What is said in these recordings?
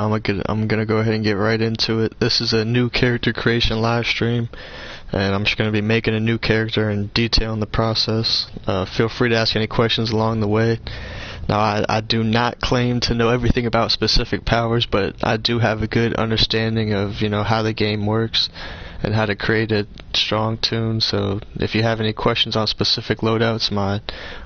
I'm gonna go ahead and get right into it. This is a new character creation live stream, and I'm just gonna be making a new character and detailing the process. Feel free to ask any questions along the way. Now, I do not claim to know everything about specific powers, but I do have a good understanding of, how the game works and how to create a strong toon. So if you have any questions on specific loadouts, my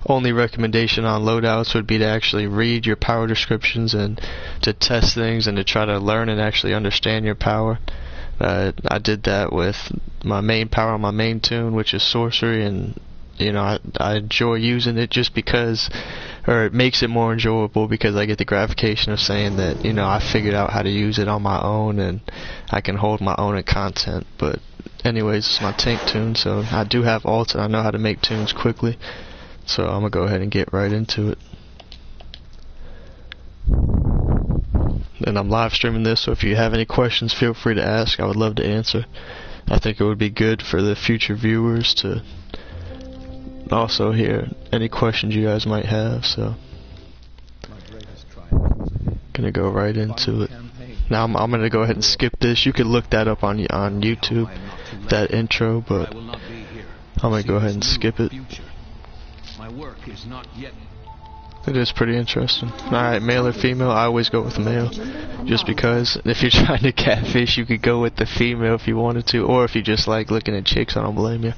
only recommendation on loadouts would be to actually read your power descriptions and to test things and to try to learn and actually understand your power. I did that with my main power on my main toon, which is sorcery, and I enjoy using it just because, or it makes it more enjoyable because I get the gratification of saying that, I figured out how to use it on my own and I can hold my own content. But anyways, it's my tank toon, so I do have ults and I know how to make toons quickly. So I'm going to go ahead and get right into it. And I'm live streaming this, so if you have any questions, feel free to ask. I would love to answer. I think it would be good for the future viewers to also hear any questions you guys might have, so gonna go right into it. Now I'm gonna go ahead and skip this. You could look that up on YouTube, that intro, but I'm gonna go ahead and skip it. It is pretty interesting. Alright, male or female? I always go with male, just because if you're trying to catfish, you could go with the female if you wanted to, or if you just like looking at chicks, I don't blame you.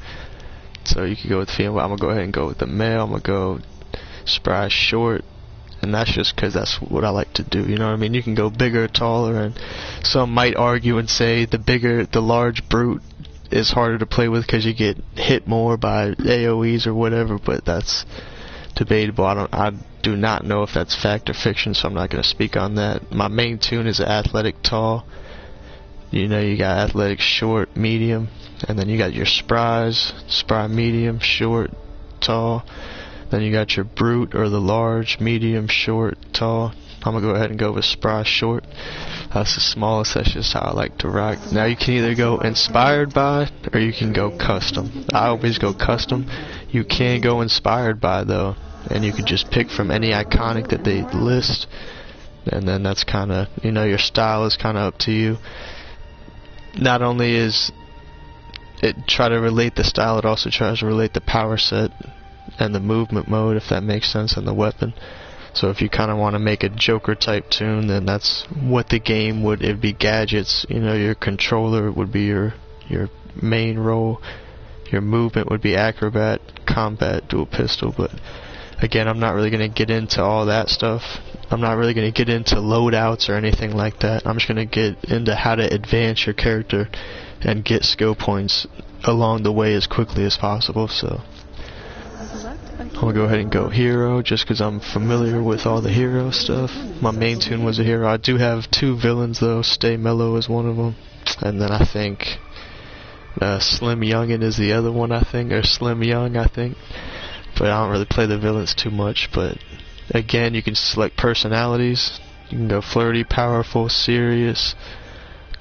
So you could go with female. I'm gonna go ahead and go with the male. I'm gonna go spry short, and that's just because that's what I like to do. You know what I mean? You can go bigger, taller, and some might argue and say the large brute is harder to play with because you get hit more by AOEs or whatever. But that's debatable. I do not know if that's fact or fiction, so I'm not gonna speak on that. My main toon is athletic tall. You got athletic short, medium, and then you got your spry medium, short, tall. Then you got your brute or the large, medium, short, tall. I'm gonna go ahead and go with spry short. That's the smallest. That's just how I like to rock. Now you can either go inspired by or you can go custom. I always go custom. You can go inspired by though, and you can just pick from any iconic that they list, and then that's kind of, your style is kind of up to you. Not only is it try to relate the style, it also tries to relate the power set and the movement mode, if that makes sense, and the weapon. So if you kind of want to make a Joker type toon, then that's what the game would. It'd be gadgets. Your controller would be your main role. Your movement would be acrobat, combat, dual pistol. But again, I'm not really going to get into all that stuff. I'm not really going to get into loadouts or anything like that. I'm just going to get into how to advance your character and get skill points along the way as quickly as possible. So I'm going to go ahead and go hero just because I'm familiar with all the hero stuff. My main toon was a hero. I do have 2 villains though. Stay Mellow is one of them, and then I think Slim Youngin is the other one, I think, or Slim Young, I think. But I don't really play the villains too much. But again, you can select personalities. You can go flirty, powerful, serious,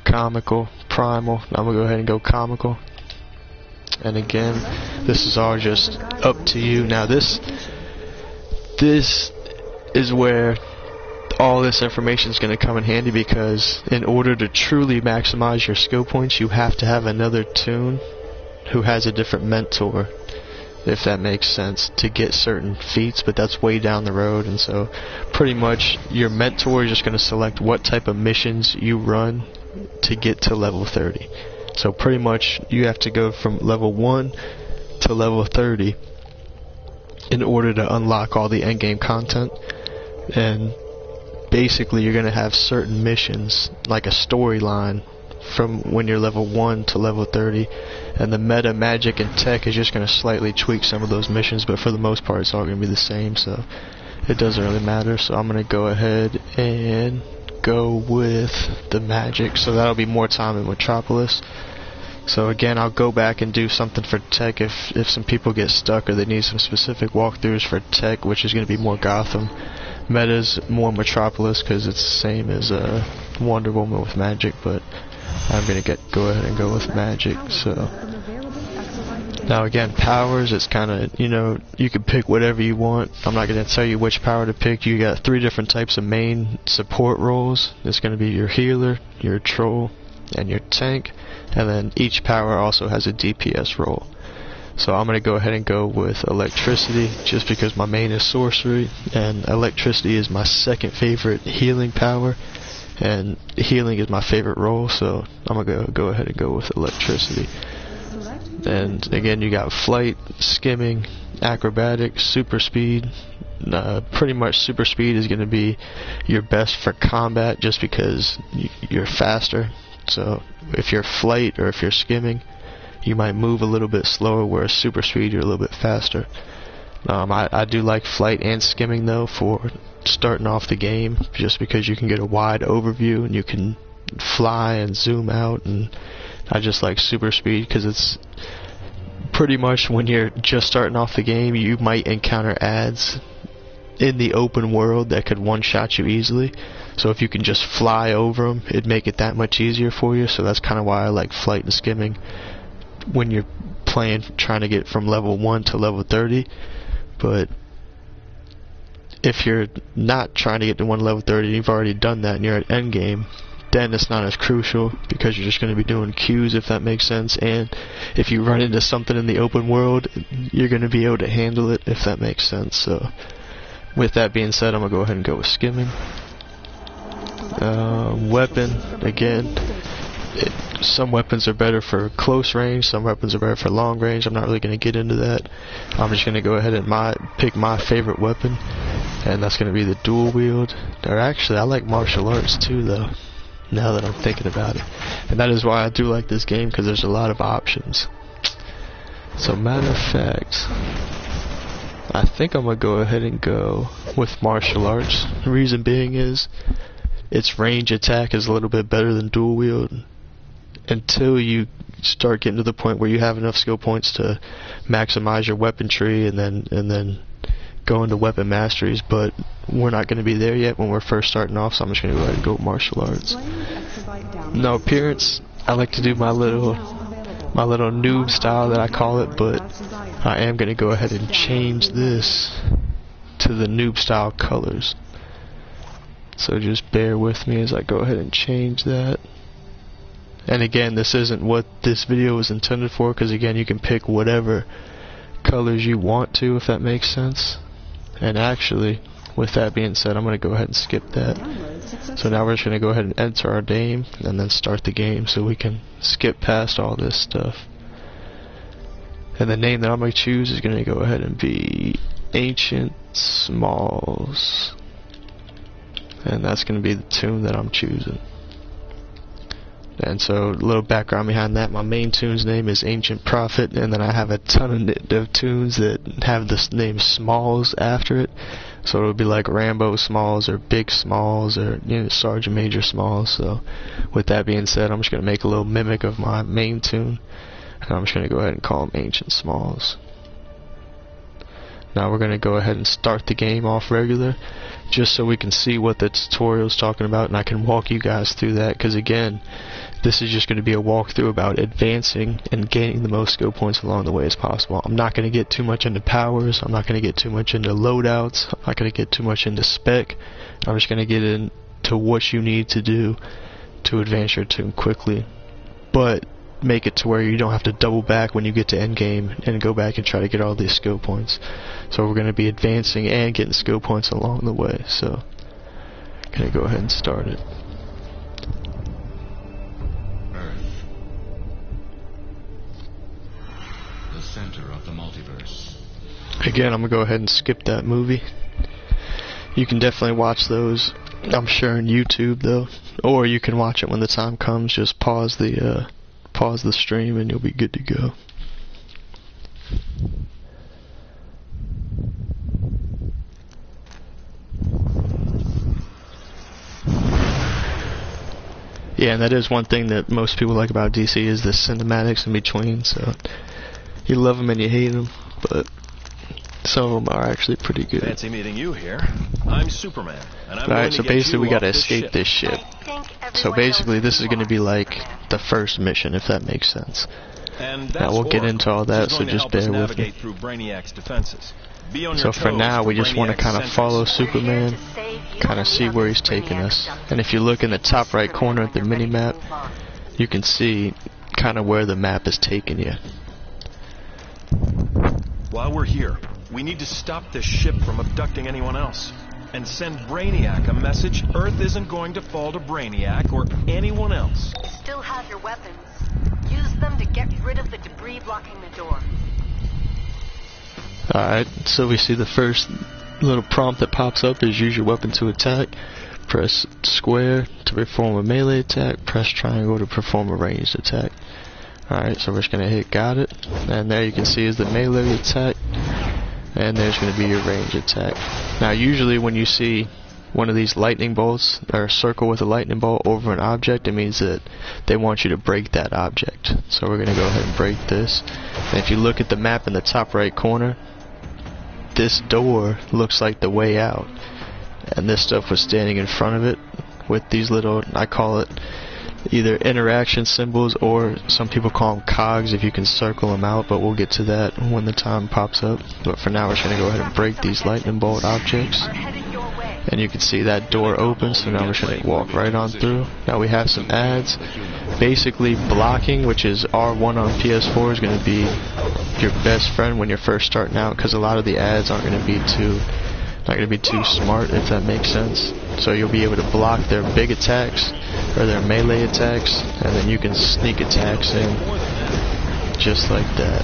comical, primal. I'm gonna go ahead and go comical. And again, this is all just up to you. Now this is where all this information is going to come in handy, because in order to truly maximize your skill points, you have to have another toon who has a different mentor, if that makes sense, to get certain feats, but that's way down the road. And so pretty much your mentor is just going to select what type of missions you run to get to level 30. So pretty much you have to go from level 1 to level 30 in order to unlock all the endgame content. And basically you're going to have certain missions, like a storyline, from when you're level 1 to level 30, and the meta, magic, and tech is just going to slightly tweak some of those missions, but for the most part it's all going to be the same, so it doesn't really matter. So I'm going to go ahead and go with the magic, so that'll be more time in Metropolis. So again, I'll go back and do something for tech if some people get stuck or they need some specific walkthroughs for tech, which is going to be more Gotham. Meta's more Metropolis because it's the same as Wonder Woman with magic, but I'm going to go ahead and go with magic. So Now again, powers, it's kind of, you know, you can pick whatever you want. I'm not going to tell you which power to pick. You got 3 different types of main support roles. It's going to be your healer, your troll, and your tank. And then each power also has a DPS role. So I'm going to go ahead and go with electricity just because my main is sorcery, and electricity is my second favorite healing power, and healing is my favorite role, so I'm going to go ahead and go with electricity. And again, you got flight, skimming, acrobatics, super speed. Pretty much super speed is going to be your best for combat just because you're faster. So if you're flight or if you're skimming, you might move a little bit slower, whereas super speed you're a little bit faster. I do like flight and skimming though for starting off the game, just because you can get a wide overview and you can fly and zoom out, and I just like super speed because it's pretty much when you're just starting off the game, you might encounter ads in the open world that could one-shot you easily. So if you can just fly over them, it'd make it that much easier for you. So that's kind of why I like flight and skimming when you're playing, trying to get from level 1 to level 30. But if you're not trying to get to level 30, you've already done that and you're at endgame, then it's not as crucial because you're just going to be doing queues, if that makes sense. And if you run into something in the open world, you're going to be able to handle it, if that makes sense. So with that being said, I'm going to go ahead and go with skimming. Weapon, again, some weapons are better for close range, some weapons are better for long range. I'm not really going to get into that. I'm just going to go ahead and pick my favorite weapon, and that's going to be the dual wield. Or actually, I like martial arts too, though, now that I'm thinking about it. And that is why I do like this game, because there's a lot of options. So matter of fact, I think I'm going to go ahead and go with martial arts. The reason being is its range attack is a little bit better than dual wield until you start getting to the point where you have enough skill points to maximize your weapon tree and then go into weapon masteries. But we're not going to be there yet when we're first starting off, so I'm just going to go ahead and go with martial arts. No appearance, I like to do my little noob style that I call it, but I am going to go ahead and change this to the noob style colors. So just bear with me as I go ahead and change that. And again, this isn't what this video was intended for, because again, you can pick whatever colors you want to, if that makes sense. And actually, with that being said, I'm going to go ahead and skip that. So now we're just going to go ahead and enter our name and then start the game so we can skip past all this stuff. And the name that I'm going to choose is going to go ahead and be Ancient Smalls. And that's going to be the toon that I'm choosing. And so, a little background behind that, my main toon's name is Ancient Prophet, and then I have a ton of toons that have this name Smalls after it. So it'll be like Rambo Smalls, or Big Smalls, or Sergeant Major Smalls. So with that being said, I'm just going to make a little mimic of my main toon, and I'm just going to go ahead and call him Ancient Smalls. Now we're going to go ahead and start the game off regular, just so we can see what the tutorial is talking about, and I can walk you guys through that, because again, this is just going to be a walkthrough about advancing and gaining the most skill points along the way as possible. I'm not going to get too much into powers, I'm not going to get too much into loadouts, I'm not going to get too much into spec. I'm just going to get into what you need to do to advance your toon quickly, but make it to where you don't have to double back when you get to endgame and go back and try to get all these skill points. So we're going to be advancing and getting skill points along the way. So I'm going to go ahead and start it. Earth, the center of the multiverse. Again, I'm going to go ahead and skip that movie. You can definitely watch those, I'm sure, on YouTube though, or you can watch it when the time comes. Just pause the stream and you'll be good to go. Yeah, and that is one thing that most people like about DC is the cinematics in between. So you love them and you hate them, but some of them are actually pretty good. Fancy meeting you here. I'm Superman, and I'm Alright, so basically we gotta escape this ship. So basically this is gonna be like the first mission, if that makes sense. And Now that's we'll get Oracle, into all which that, is so going to just help us bear with navigate me. through Brainiac's defenses. Be on So your for toes now, we just want to Brainiac's kind of sentries. follow Superman, kind of see where he's taking us. And if you look in the top right corner of the mini-map, you can see kind of where the map is taking you. While we're here, we need to stop this ship from abducting anyone else. And send Brainiac a message Earth isn't going to fall to Brainiac or anyone else. You still have your weapons. Use them to get rid of the debris blocking the door. Alright, so we see the first little prompt that pops up is use your weapon to attack. Press square to perform a melee attack. Press triangle to perform a ranged attack. Alright, so we're just going to hit got it. And there you can see is the melee attack. And there's going to be your range attack. Now usually when you see one of these lightning bolts, or a circle with a lightning bolt over an object, it means that they want you to break that object. So we're going to go ahead and break this. And if you look at the map in the top right corner, this door looks like the way out. And this stuff was standing in front of it with these little, I call it either interaction symbols, or some people call them cogs if you can circle them out, but we'll get to that when the time pops up. But for now we're just going to go ahead and break these lightning bolt objects. And you can see that door open, so now we're just going to walk right on through. Now we have some ads. Basically blocking, which is R1 on PS4, is going to be your best friend when you're first starting out, because a lot of the ads aren't going to be too smart, if that makes sense. So you'll be able to block their big attacks or their melee attacks, and then you can sneak attacks in just like that.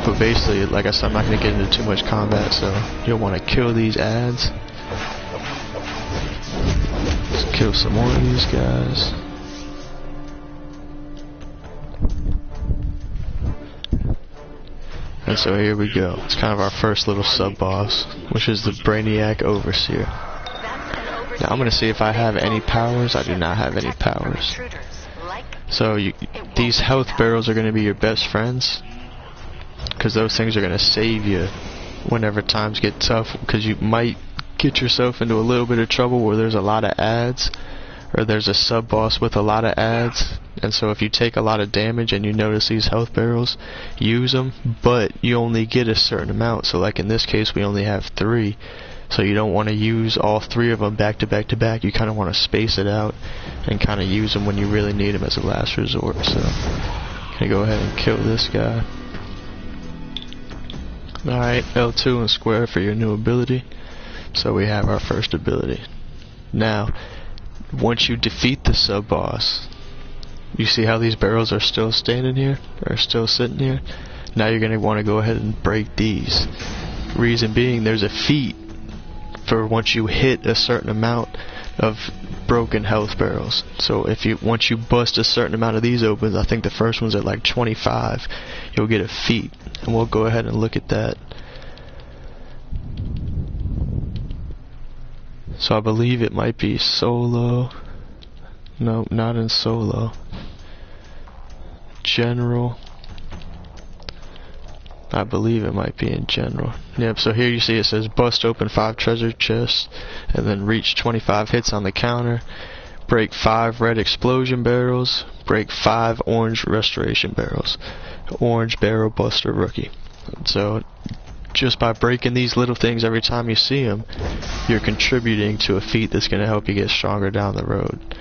But basically, like I said, I'm not going to get into too much combat, so you'll want to kill these ads. Let's kill some more of these guys. And so here we go. It's kind of our first little sub-boss, which is the Brainiac Overseer. Now I'm going to see if I have any powers. I do not have any powers. So these health barrels are going to be your best friends, because those things are going to save you whenever times get tough, because you might get yourself into a little bit of trouble where there's a lot of ads, or there's a sub-boss with a lot of ads. And so if you take a lot of damage and you notice these health barrels, use them, but you only get a certain amount. So like in this case we only have 3, so you don't want to use all 3 of them back to back to back. You kind of want to space it out and kind of use them when you really need them as a last resort. So I'm gonna go ahead and kill this guy. Alright, L2 and square for your new ability. So we have our first ability. Now once you defeat the sub-boss, you see how these barrels are still standing here, or still sitting here? Now you're going to want to go ahead and break these. Reason being, there's a feat for once you hit a certain amount of broken health barrels. So if once you bust a certain amount of these open, I think the first one's at like 25, you'll get a feat. And we'll go ahead and look at that. So I believe it might be solo. No, not in solo. General. I believe it might be in general. Yep, so here you see it says bust open 5 treasure chests, and then reach 25 hits on the counter. Break 5 red explosion barrels. Break 5 orange restoration barrels. Orange barrel buster rookie. So just by breaking these little things every time you see them, you're contributing to a feat that's going to help you get stronger down the road.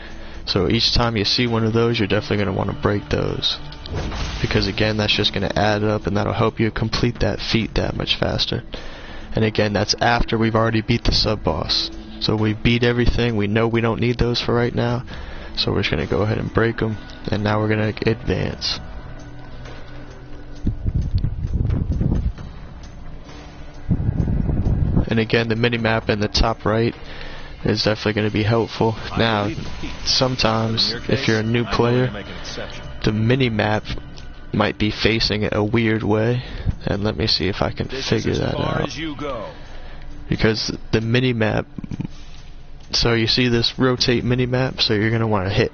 So each time you see one of those, you're definitely going to want to break those, because again, that's just going to add up, and that'll help you complete that feat that much faster. And again, that's after we've already beat the sub-boss. So we beat everything. We know we don't need those for right now, so we're just going to go ahead and break them, and now we're going to advance. And again, the mini-map in the top right is definitely going to be helpful. Now, sometimes if you're a new player, the mini-map might be facing a weird way, and let me see if I can figure that out. Because the mini-map, so you see this rotate mini-map, so you're going to want to hit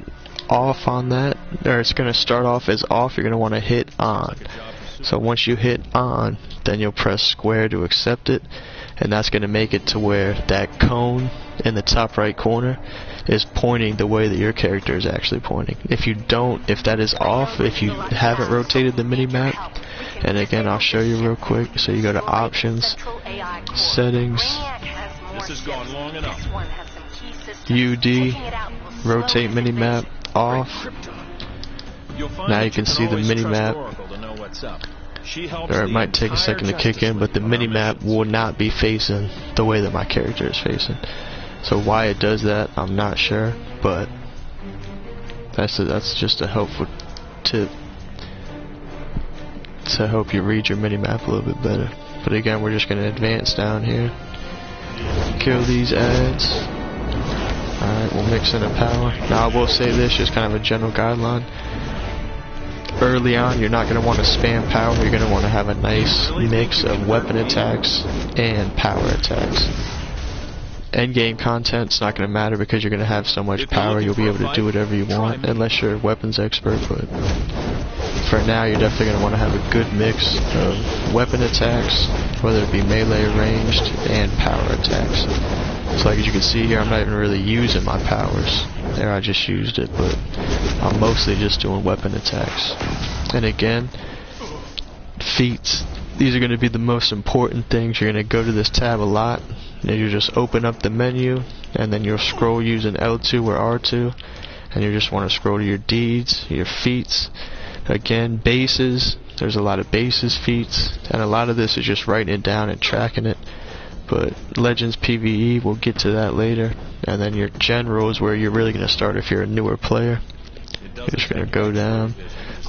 off on that, or it's going to start off as off, you're going to want to hit on. So once you hit on, then you'll press square to accept it, and that's going to make it to where that cone in the top right corner, is pointing the way that your character is actually pointing. If you don't, if that is off, if you haven't rotated the mini-map, and again I'll show you real quick, so you go to options, settings, This has gone long enough. UD, rotate mini-map off. You'll find Now that you can can see the always trust mini-map, Oracle to know what's up. She helps or it the might take a entire second to kick Justice in, but the League on our mini-map missions. will not be facing the way that my character is facing. So why it does that, I'm not sure, but that's just a helpful tip to help you read your mini-map a little bit better. But again, we're just going to advance down here, kill these ads. Alright, we'll mix in a power. Now I will say this, just kind of a general guideline. Early on, you're not going to want to spam power. You're going to want to have a nice mix of weapon attacks and power attacks. Endgame content's not going to matter because you're going to have so much power, you'll be able to do whatever you want, unless you're a weapons expert. But for now, you're definitely going to want to have a good mix of weapon attacks, whether it be melee, ranged, and power attacks. So like as you can see here, I'm not even really using my powers. There, I just used it, but I'm mostly just doing weapon attacks. And again, feats. These are going to be the most important things. You're going to go to this tab a lot, and you just open up the menu, and then you'll scroll using L2 or R2, and you just want to scroll to your deeds, your feats. Again, bases. There's a lot of bases feats, and a lot of this is just writing it down and tracking it. But Legends PvE, we'll get to that later. And then your general is where you're really going to start if you're a newer player. You're just going to go down,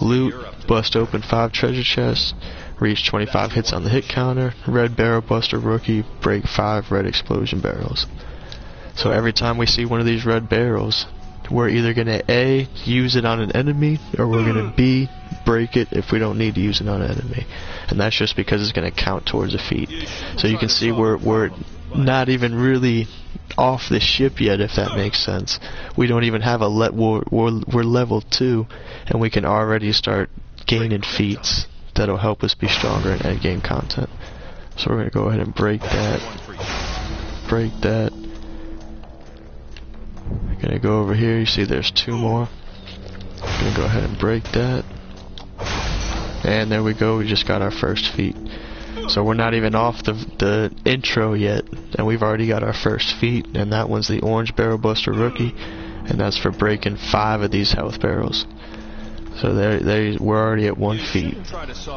loot, bust open 5 treasure chests, reach 25 hits on the hit counter, red barrel buster rookie, break 5 red explosion barrels. So every time we see one of these red barrels, we're either going to A, use it on an enemy, or we're going to B, break it if we don't need to use it on an enemy. And that's just because it's going to count towards a feat. So you can see we're not even really off the ship yet, if that makes sense. We don't even have a we're level 2, and we can already start gaining feats that'll help us be stronger in endgame content. So we're going to go ahead and break that. Break that. I'm going to go over here. You see there's 2 more. I'm going to go ahead and break that. And there we go. We just got our first feat. So we're not even off the intro yet, and we've already got our first feat, and that one's the orange barrel buster rookie, and that's for breaking 5 of these health barrels. So we're already at 1 feat.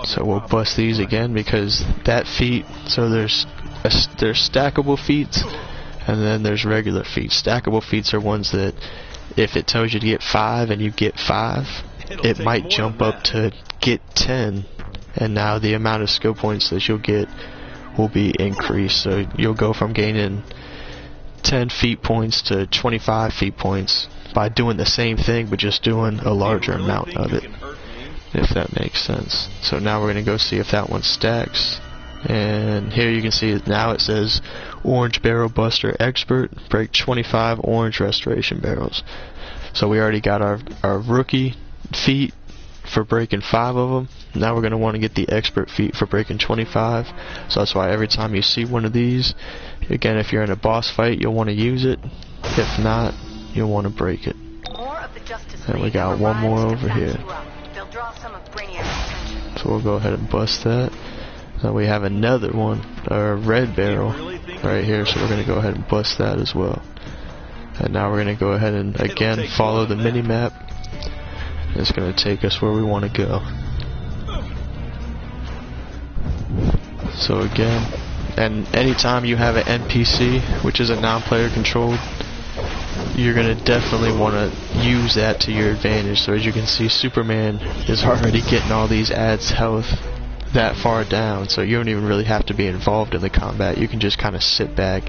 So we'll bust these again because that feat. So there's stackable feats, and then there's regular feats. Stackable feats are ones that if it tells you to get 5 and you get 5, it might jump up to get 10, and now the amount of skill points that you'll get will be increased. So you'll go from gaining 10 feat points to 25 feat points by doing the same thing but just doing a larger amount of it, if that makes sense. So now we're going to go see if that one stacks, and here you can see it now. It says orange barrel buster expert, break 25 orange restoration barrels. So we already got our rookie feat for breaking 5 of them. Now we're going to want to get the expert feat for breaking 25. So that's why every time you see one of these, again, if you're in a boss fight, you'll want to use it. If not, you'll want to break it. And we got one more over here. So we'll go ahead and bust that. Now we have another one, a red barrel right here, so we're going to go ahead and bust that as well. And now we're going to go ahead and again follow the mini-map. It's going to take us where we want to go. So again, and anytime you have an NPC, which is a non-player controlled, you're going to definitely want to use that to your advantage. So as you can see, Superman is already getting all these ads health that far down, so you don't even really have to be involved in the combat. You can just kind of sit back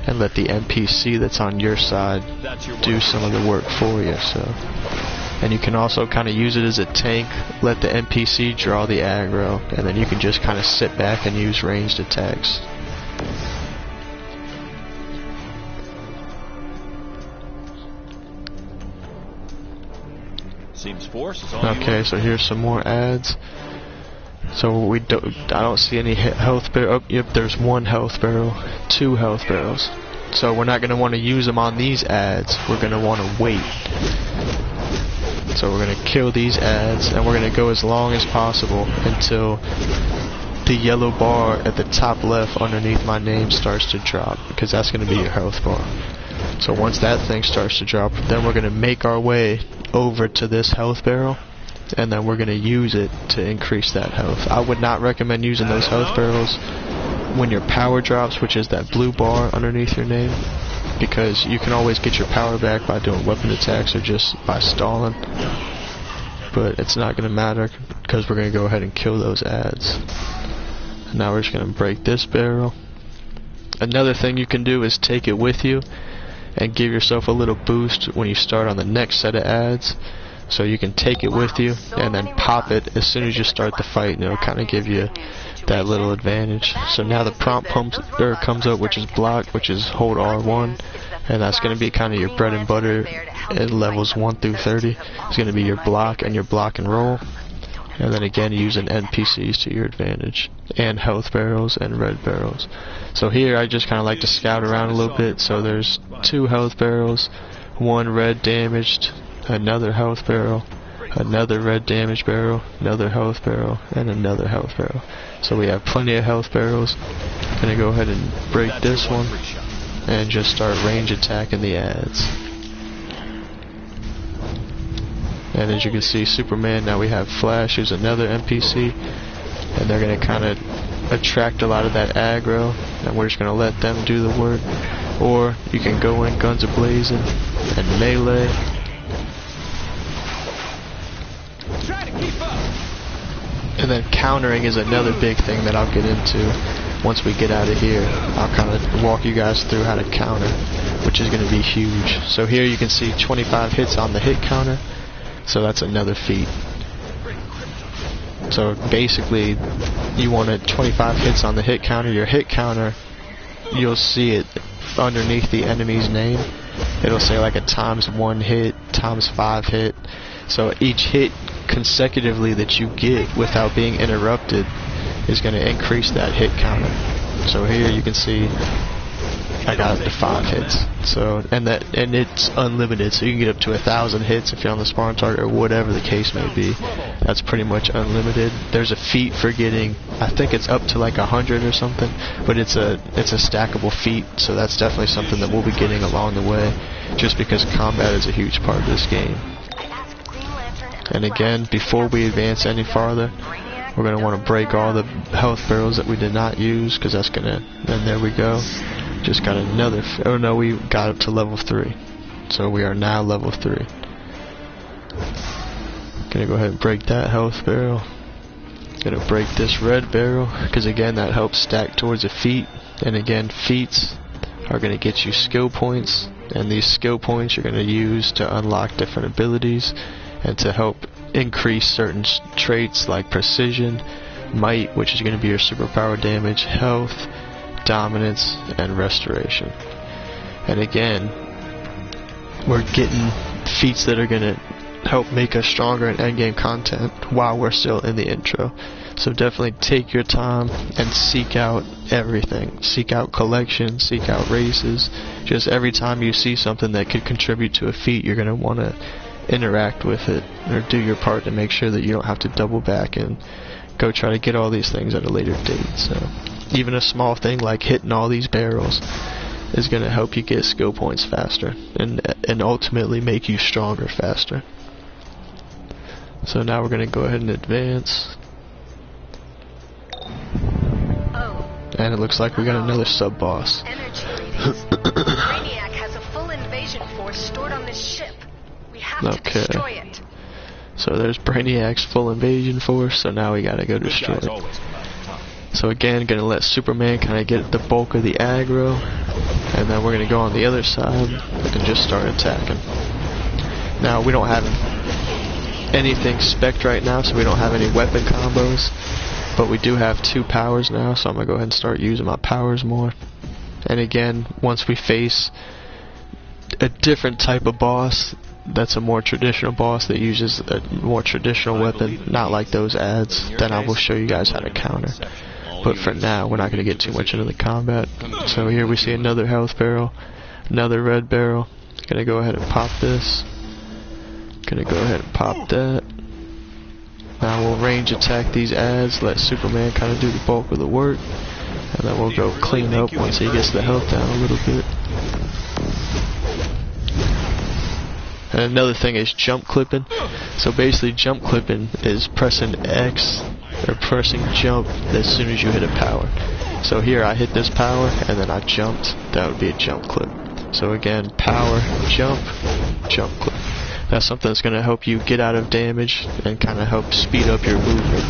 and let the NPC that's on your side do some of the work for you. So, and you can also kind of use it as a tank, let the NPC draw the aggro, and then you can just kind of sit back and use ranged attacks. Seems force is all Okay, so here's some more ads. So I don't see any health barrel. Oh, yep, there's 1 health barrel, 2 health barrels. So we're not going to want to use them on these ads. We're going to want to wait. So we're going to kill these ads, and we're going to go as long as possible until the yellow bar at the top left underneath my name starts to drop, because that's going to be your health bar. So once that thing starts to drop, then we're going to make our way over to this health barrel, and then we're going to use it to increase that health. I would not recommend using those health barrels when your power drops, which is that blue bar underneath your name, because you can always get your power back by doing weapon attacks or just by stalling. But it's not going to matter, because we're going to go ahead and kill those ads. And now we're just going to break this barrel. Another thing you can do is take it with you and give yourself a little boost when you start on the next set of ads. So you can take it with you and then pop it as soon as you start the fight, and it'll kind of give you that little advantage. So now the prompt comes up, which is block, which is hold R1, and that's going to be kind of your bread and butter at levels 1 through 30. It's going to be your block and your block and roll, and then again using NPCs to your advantage, and health barrels and red barrels. So here I just kind of like to scout around a little bit. So there's 2 health barrels, 1 red damaged, another health barrel, another red damage barrel, another health barrel, and another health barrel. So we have plenty of health barrels. Gonna go ahead and break this one and just start range attacking the ads. And as you can see, Superman, now we have Flash, who's another NPC, and they're gonna kind of attract a lot of that aggro, and we're just gonna let them do the work. Or you can go in guns a-blazing and melee. And then countering is another big thing that I'll get into once we get out of here. I'll kind of walk you guys through how to counter, which is going to be huge. So here you can see 25 hits on the hit counter, so that's another feat. So basically, you want it 25 hits on the hit counter. Your hit counter, you'll see it underneath the enemy's name. It'll say like a ×1 hit, ×5 hit. So each hit consecutively that you get without being interrupted is going to increase that hit counter. So here you can see I got up to 5 hits. So and it's unlimited, so you can get up to 1,000 hits if you're on the spawn target or whatever the case may be. That's pretty much unlimited. There's a feat for getting, I think it's up to like 100 or something, but it's a stackable feat, so that's definitely something that we'll be getting along the way, just because combat is a huge part of this game. And again, before we advance any farther, we're going to want to break all the health barrels that we did not use, because that's going to, and there we go. Just got another, oh no, we got up to level 3. So we are now level 3. Gonna go ahead and break that health barrel. Gonna break this red barrel, because again, that helps stack towards a feat. And again, feats are going to get you skill points, and these skill points you're going to use to unlock different abilities and to help increase certain traits like precision, might, which is going to be your superpower damage, health, dominance, and restoration. And again, we're getting feats that are going to help make us stronger in endgame content while we're still in the intro. So definitely take your time and seek out everything. Seek out collections, seek out races. Just every time you see something that could contribute to a feat, you're going to want to interact with it or do your part to make sure that you don't have to double back and go try to get all these things at a later date. So even a small thing like hitting all these barrels is going to help you get skill points faster and ultimately make you stronger faster. So now we're going to go ahead and advance. And it looks like we got another sub-boss. Brainiac has a full invasion force stored on this ship. We have to destroy it. So there's Brainiac's full invasion force, so now we gotta go destroy it. So again, gonna let Superman kind of get the bulk of the aggro, and then we're gonna go on the other side and just start attacking. Now we don't have anything spec'd right now, so we don't have any weapon combos, but we do have 2 powers now, so I'm gonna go ahead and start using my powers more. And again, once we face a different type of boss, that's a more traditional boss that uses a more traditional weapon, not like those ads, then I will show you guys how to counter. but for now we're not going to get too much into the combat. So here we see another health barrel, another red barrel. Gonna go ahead and pop this. Gonna go ahead and pop that. Now we'll range attack these ads, let Superman kind of do the bulk of the work, and then we'll go clean up once he gets the health down a little bit. And another thing is jump clipping. So basically jump clipping is pressing X or pressing jump as soon as you hit a power. So here I hit this power and then I jumped. That would be a jump clip. So again, power, jump, jump clip. That's something that's going to help you get out of damage and kind of help speed up your movement.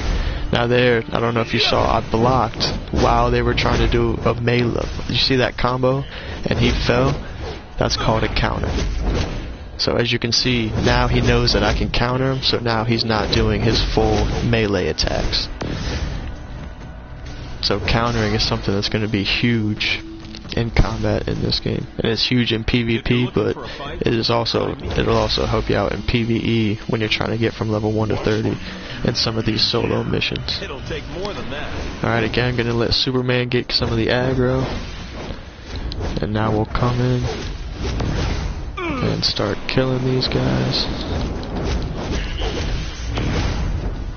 Now there, I don't know if you saw, I blocked while they were trying to do a melee. You see that combo? And he fell? That's called a counter. So as you can see, now he knows that I can counter him, so now he's not doing his full melee attacks. So countering is something that's going to be huge in combat in this game, and it's huge in PvP, but it'll also help you out in PvE when you're trying to get from level 1 to 30 in some of these solo missions. Alright, again, I'm gonna let Superman get some of the aggro, and now we'll come in and start killing these guys.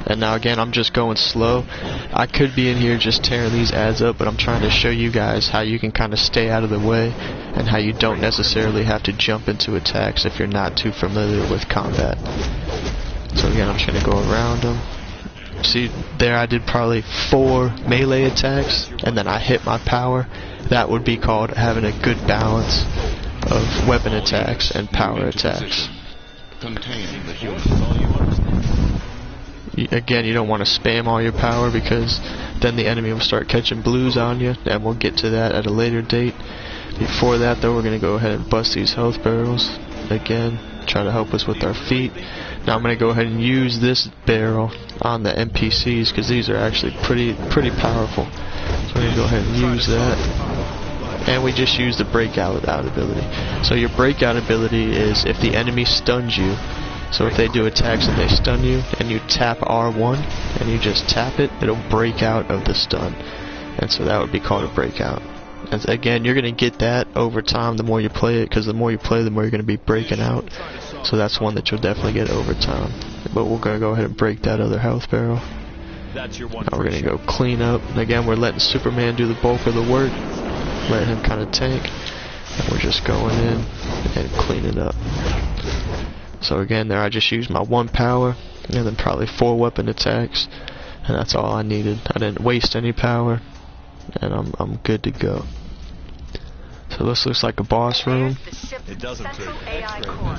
And now again, I'm just going slow. I could be in here just tearing these ads up, but I'm trying to show you guys how you can kind of stay out of the way and how you don't necessarily have to jump into attacks if you're not too familiar with combat. So again, I'm just going to go around them. See, there I did probably 4 melee attacks, and then I hit my power. That would be called having a good balance of weapon attacks and power attacks. Contain the human. Again, you don't want to spam all your power because then the enemy will start catching blues on you, and we'll get to that at a later date. Before that though, we're going to go ahead and bust these health barrels. Again, try to help us with our feet. Now I'm going to go ahead and use this barrel on the NPCs because these are actually pretty powerful. So we're going to go ahead and use that. And we just use the breakout ability. So your breakout ability is if the enemy stuns you. So if they do attacks and they stun you, and you tap R1, and you just tap it, it'll break out of the stun. And so that would be called a breakout. And again, you're going to get that over time the more you play it, because the more you play, the more you're going to be breaking out. So that's one that you'll definitely get over time. But we're going to go ahead and break that other health barrel. Now we're going to go clean up. And again, we're letting Superman do the bulk of the work. Let him kind of tank. And we're just going in and cleaning up. So again, there I just used my 1 power, and then probably 4 weapon attacks, and that's all I needed. I didn't waste any power, and I'm good to go. So this looks like a boss room.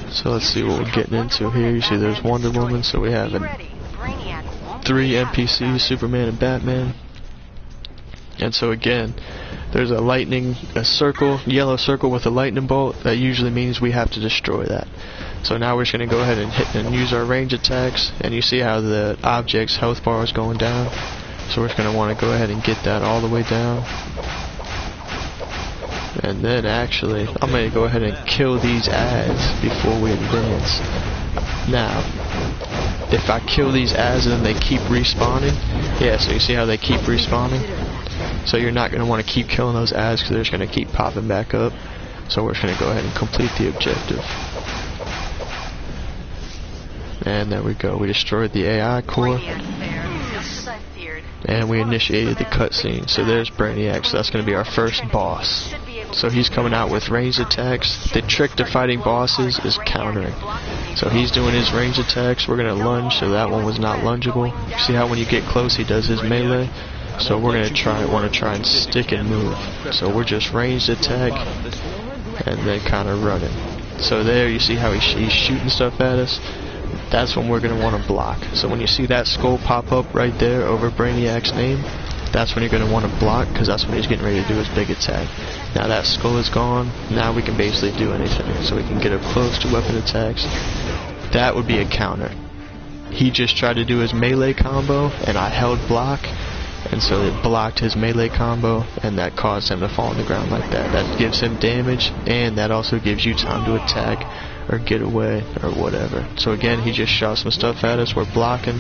So let's see what we're getting into here. You see there's Wonder Woman, so we have 3 NPCs, Superman and Batman. And so again, there's a yellow circle with a lightning bolt. That usually means we have to destroy that. So now we're just going to go ahead and hit and use our range attacks, and you see how the object's health bar is going down. So we're just going to want to go ahead and get that all the way down. And then actually, I'm going to go ahead and kill these ads before we advance. Now, if I kill these ads and then they keep respawning, yeah, so you see how they keep respawning? So you're not going to want to keep killing those ads because they're just going to keep popping back up. So we're just going to go ahead and complete the objective. And there we go, we destroyed the AI core, and we initiated the cutscene. So there's Brainiac, so that's going to be our first boss. So he's coming out with ranged attacks. The trick to fighting bosses is countering. So he's doing his ranged attacks, we're going to lunge, so that one was not lungeable. See how when you get close he does his melee? So we're going to want to try and stick and move. So we're just ranged attack, and then kind of running. So there you see how he's shooting stuff at us. That's when we're going to want to block. So when you see that skull pop up right there over Brainiac's name, that's when you're going to want to block, because that's when he's getting ready to do his big attack. Now that skull is gone, now we can basically do anything. So we can get up close to weapon attacks. That would be a counter. He just tried to do his melee combo, and I held block, and so it blocked his melee combo, and that caused him to fall on the ground like that. That gives him damage, and that also gives you time to attack or get away or whatever. So again, he just shot some stuff at us. We're blocking,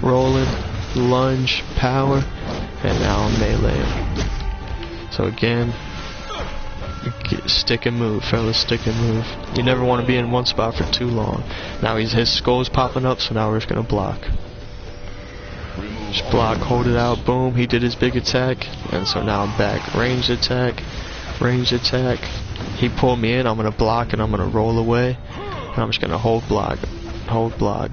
rolling, lunge, power, and now I'm meleeing. So again, stick and move, fellas, stick and move. You never want to be in one spot for too long. Now his skull's popping up, so now we're just gonna block. Just block, hold it out, boom, he did his big attack, and so now I'm back. Ranged attack, ranged attack. He pulled me in, I'm gonna block and I'm gonna roll away. And I'm just gonna hold block, hold block.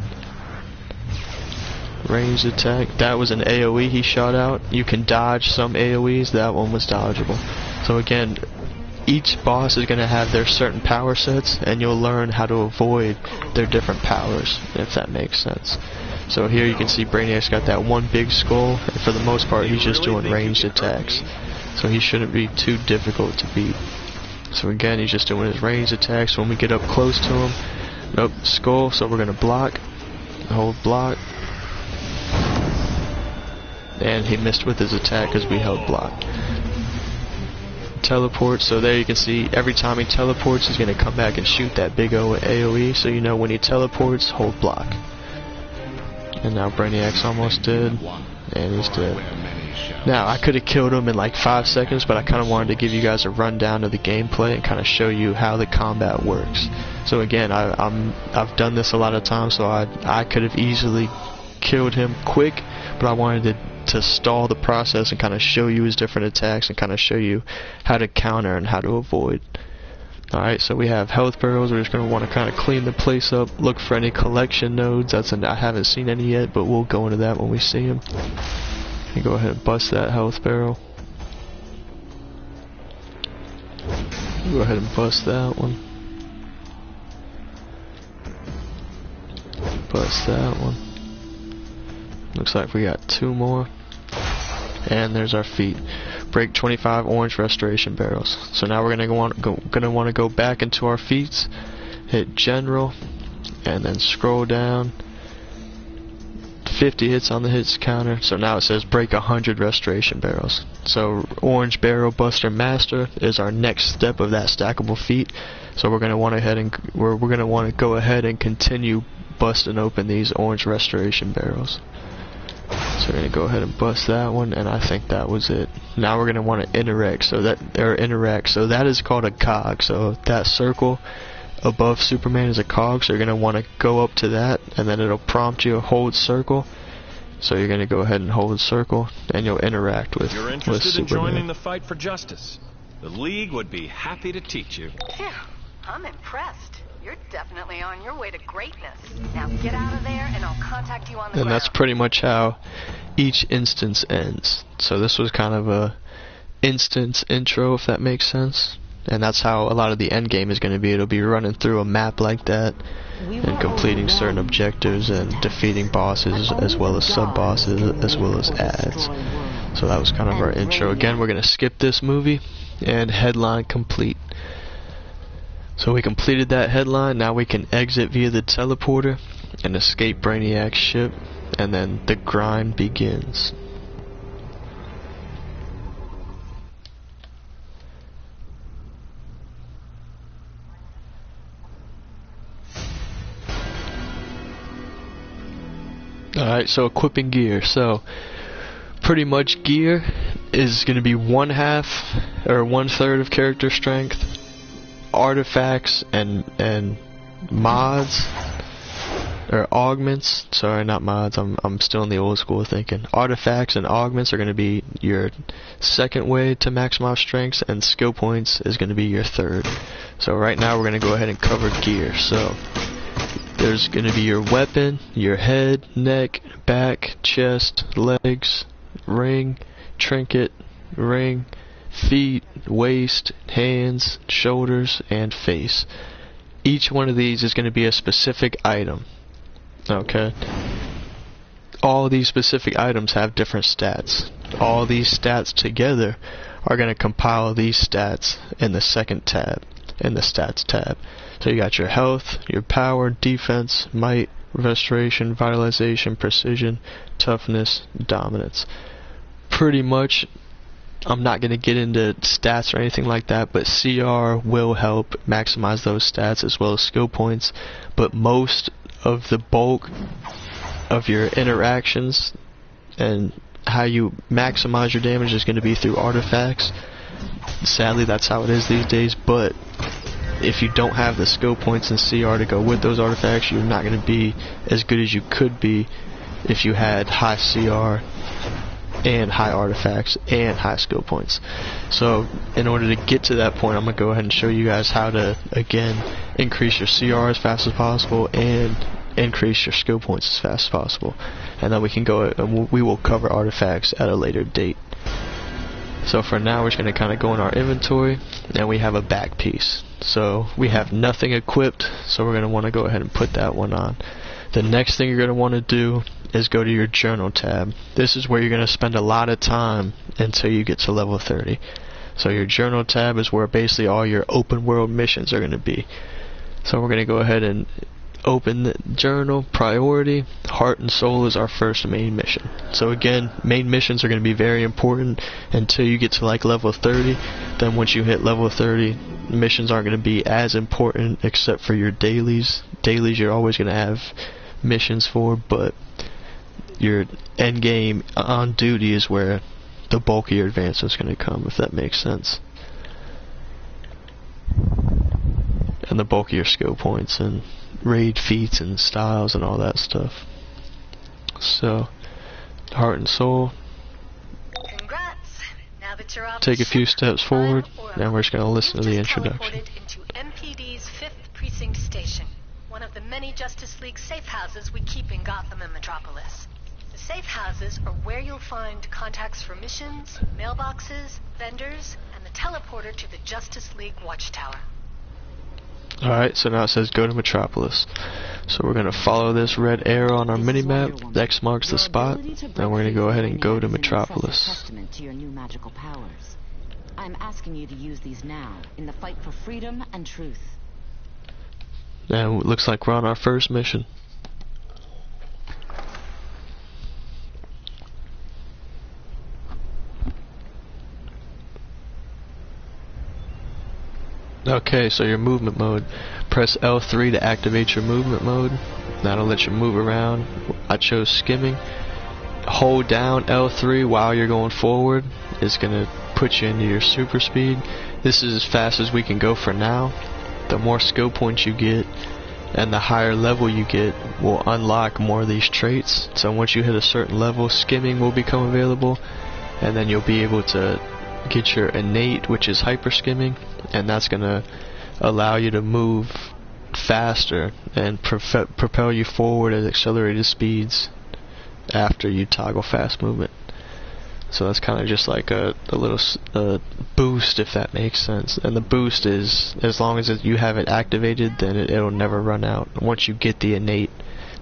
Ranged attack. That was an AoE he shot out. You can dodge some AoEs, that one was dodgeable. So again, each boss is going to have their certain power sets, and you'll learn how to avoid their different powers, if that makes sense. So here you can see Brainiac's got that one big skull, and for the most part he's just doing ranged attacks. So he shouldn't be too difficult to beat. So again, he's just doing his ranged attacks. When we get up close to him, nope, skull, so we're going to block, hold block. And he missed with his attack because we held block. Teleport, so there you can see every time he teleports he's going to come back and shoot that big AoE, so you know when he teleports, hold block. And now Brainiac's almost dead, and he's dead. Now I could have killed him in like 5 seconds, but I kind of wanted to give you guys a rundown of the gameplay and kind of show you how the combat works. So again, I've done this a lot of times, so I could have easily killed him quick, but I wanted to stall the process and kind of show you his different attacks and kind of show you how to counter and how to avoid. Alright, so we have health barrels. We're just going to want to kind of clean the place up, look for any collection nodes. I haven't seen any yet, but we'll go into that when we see them. You go ahead and bust that health barrel. Go ahead and bust that one. Bust that one. Looks like we got 2 more. And there's our feet. Break 25 orange restoration barrels. So now we're gonna want to go back into our feats, hit general, and then scroll down. 50 hits on the hits counter. So now it says break 100 restoration barrels. So orange barrel buster master is our next step of that stackable feat. So we're gonna want to go ahead and continue busting open these orange restoration barrels. So we're going to go ahead and bust that one, and I think that was it. Now we're going to want to interact, so that is called a cog. So that circle above Superman is a cog, so you're going to want to go up to that, and then it'll prompt you to hold circle. So you're going to go ahead and hold circle, and you'll interact with Superman. You're interested in joining the fight for justice? The League would be happy to teach you. Phew, I'm impressed. You're definitely on your way to greatness. Now get out of there and I'll contact you on the ground. And that's pretty much how each instance ends. So this was kind of a instance intro, if that makes sense. And that's how a lot of the end game is going to be. It'll be running through a map like that and completing certain objectives and defeating bosses as well as sub-bosses as well as ads. So that was kind of our intro. Again, we're going to skip this movie and headline complete. So we completed that headline. Now we can exit via the teleporter and escape Brainiac's ship, and then the grind begins. Alright, so equipping gear. So pretty much gear is going to be 1/2 or 1/3 of character strength. Artifacts and mods or augments, sorry, not mods, I'm still in the old school thinking. Artifacts and augments are going to be your second way to maximize strengths, and skill points is going to be your third. So right now we're going to go ahead and cover gear. So there's going to be your weapon, your head, neck, back, chest, legs, ring, trinket, ring, feet, waist, hands, shoulders, and face. Each one of these is going to be a specific item. Okay? All these specific items have different stats. All these stats together are going to compile these stats in the second tab, in the stats tab. So you got your health, your power, defense, might, restoration, vitalization, precision, toughness, dominance. Pretty much, I'm not going to get into stats or anything like that, but CR will help maximize those stats as well as skill points. But most of the bulk of your interactions and how you maximize your damage is going to be through artifacts. Sadly, that's how it is these days, but if you don't have the skill points and CR to go with those artifacts, you're not going to be as good as you could be if you had high CR and high artifacts and high skill points. So in order to get to that point, I'm going to go ahead and show you guys how to, again, increase your CR as fast as possible and increase your skill points as fast as possible. And then we can go and we will cover artifacts at a later date. So for now, we're just going to kind of go in our inventory, and we have a back piece. So we have nothing equipped, so we're going to want to go ahead and put that one on. The next thing you're going to want to do is go to your journal tab. This is where you're going to spend a lot of time until you get to level 30. So your journal tab is where basically all your open world missions are going to be. So we're going to go ahead and open the journal. Priority, heart and soul is our first main mission. So again, main missions are going to be very important until you get to like level 30. Then once you hit level 30, missions aren't going to be as important except for your dailies. Dailies you're always going to have missions for, but your end game on duty is where the bulk of your advancement is going to come, if that makes sense. And the bulk of your skill points and raid feats and styles and all that stuff. So, heart and soul. Congrats. Now that you're off Take the a few ship, steps forward, climb and we're just going to listen to the You've just introduction. teleported into MPD's 5th Precinct Station, one of the many Justice League safe houses we keep in Gotham and Metropolis. The safe houses are where you'll find contacts for missions, mailboxes, vendors, and the teleporter to the Justice League Watchtower. Alright, so now it says go to Metropolis. So we're going to follow this red arrow on our minimap. X marks the spot, and we're going to go ahead and go to Metropolis. Testament to your new magical powers. I'm asking you to use these now in the fight for freedom and truth. And it looks like we're on our first mission. Okay, so your movement mode. Press L3 to activate your movement mode. That'll let you move around. I chose skimming. Hold down L3 while you're going forward. It's gonna put you into your super speed. This is as fast as we can go for now. The more skill points you get and the higher level you get will unlock more of these traits. So once you hit a certain level, skimming will become available, and then you'll be able to get your innate, which is hyper skimming, and that's gonna allow you to move faster and propel you forward at accelerated speeds after you toggle fast movement. So that's kind of just like a little boost, if that makes sense. And the boost is, as long as you have it activated, then it'll never run out. Once you get the innate,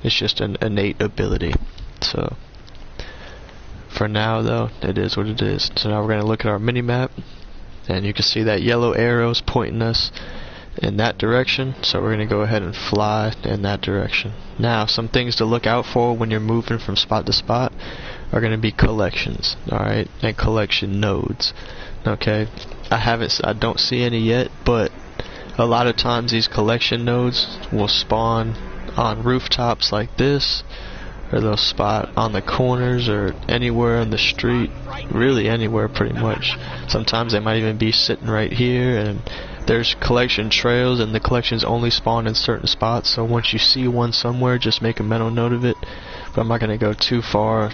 it's just an innate ability. So for now though, it is what it is. So now we're going to look at our mini-map, and you can see that yellow arrows pointing us in that direction, so we're going to go ahead and fly in that direction. Now, some things to look out for when you're moving from spot to spot are going to be collections, alright, and collection nodes. Okay, I don't see any yet, but a lot of times these collection nodes will spawn on rooftops like this, or they'll spot on the corners or anywhere on the street, really anywhere pretty much. Sometimes they might even be sitting right here, and there's collection trails, and the collections only spawn in certain spots, so once you see one somewhere, just make a mental note of it. But I'm not going to go too far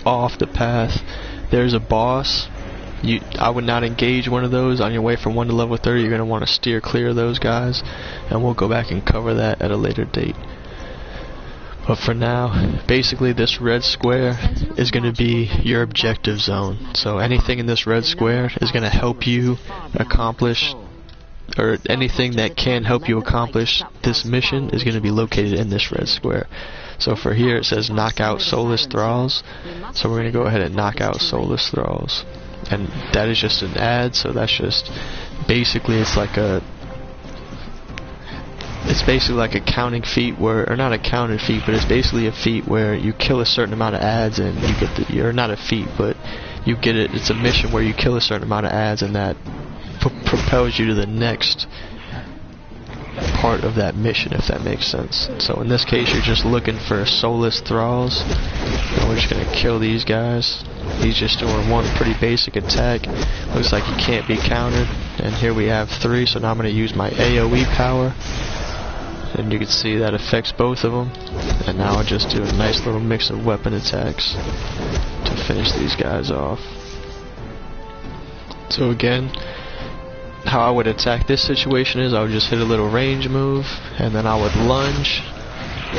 off the path. There's a boss. I would not engage one of those on your way from 1 to level 30. You're going to want to steer clear of those guys, and we'll go back and cover that at a later date. But for now, basically this red square is going to be your objective zone. So anything in this red square is going to help you accomplish, or anything that can help you accomplish this mission is going to be located in this red square. So for here it says knock out soulless thralls. So we're going to go ahead and knock out soulless thralls. And that is just an ad, so that's just basically it's basically like a counting feat where, or not a counting feat, but it's basically a feat where you kill a certain amount of ads and you get or not a feat, but you get it. It's a mission where you kill a certain amount of ads, and that propels you to the next part of that mission, if that makes sense. So in this case, you're just looking for soulless thralls, and we're just gonna kill these guys. He's just doing one pretty basic attack. Looks like he can't be countered. And here we have 3, so now I'm going to use my AoE power. And you can see that affects both of them. And now I'll just do a nice little mix of weapon attacks to finish these guys off. So again, how I would attack this situation is I would just hit a little range move, and then I would lunge.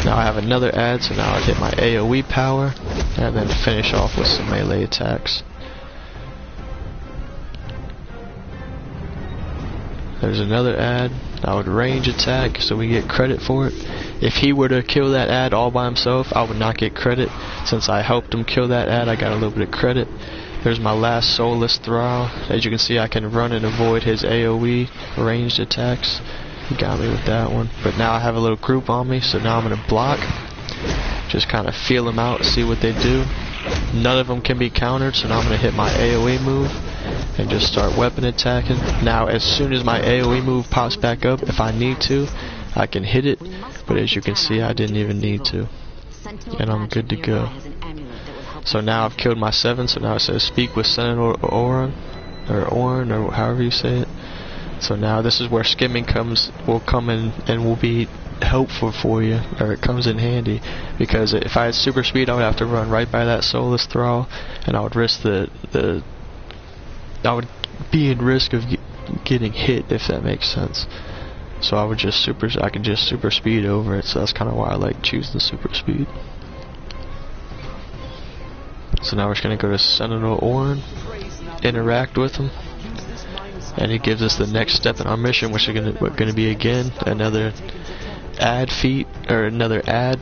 Now I have another add, so now I'd hit my AoE power, and then finish off with some melee attacks. There's another add. I would range attack, so we get credit for it. If he were to kill that add all by himself, I would not get credit. Since I helped him kill that add, I got a little bit of credit. There's my last soulless thrall. As you can see, I can run and avoid his AoE ranged attacks. He got me with that one. But now I have a little group on me, so now I'm going to block. Just kind of feel them out, see what they do. None of them can be countered, so now I'm going to hit my AoE move and just start weapon attacking. Now as soon as my AoE move pops back up, if I need to, I can hit it. But as you can see, I didn't even need to. And I'm good to go. So now I've killed my 7, so now it says speak with Senator Oren, or however you say it. So now this is where skimming will come in and will be helpful for you, or it comes in handy, because if I had super speed, I would have to run right by that soulless thrall, and I would risk I would be in risk of getting hit, if that makes sense. So I can just super speed over it. So that's kind of why I like choosing super speed. So now we're just gonna go to Senator Oren, interact with him, and he gives us the next step in our mission, which is gonna be again another add feat, or another add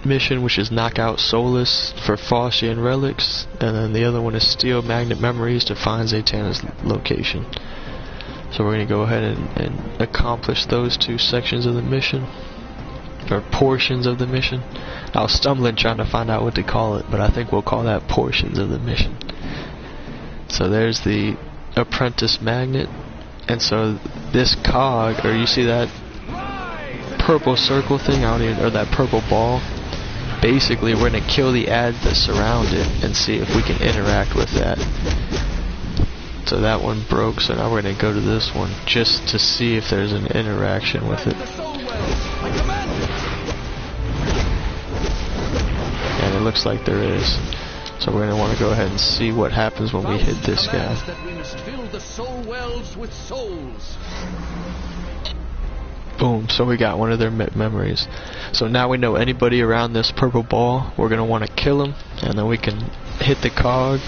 mission, which is knock out soulless for Faustian relics, and then the other one is steal magnet memories to find Zatanna's location. So we're going to go ahead and accomplish those 2 sections of the mission, or portions of the mission. I was stumbling trying to find out what to call it, but I think we'll call that portions of the mission. So there's the apprentice magnet, and so this cog, or you see that purple circle thing, or that purple ball. Basically, we're going to kill the ads that surround it and see if we can interact with that. So that one broke, so now we're going to go to this one just to see if there's an interaction with it. And it looks like there is. So we're going to want to go ahead and see what happens when we hit this guy. Boom, so we got one of their memories. So now we know anybody around this purple ball, we're going to want to kill them, and then we can hit the cog,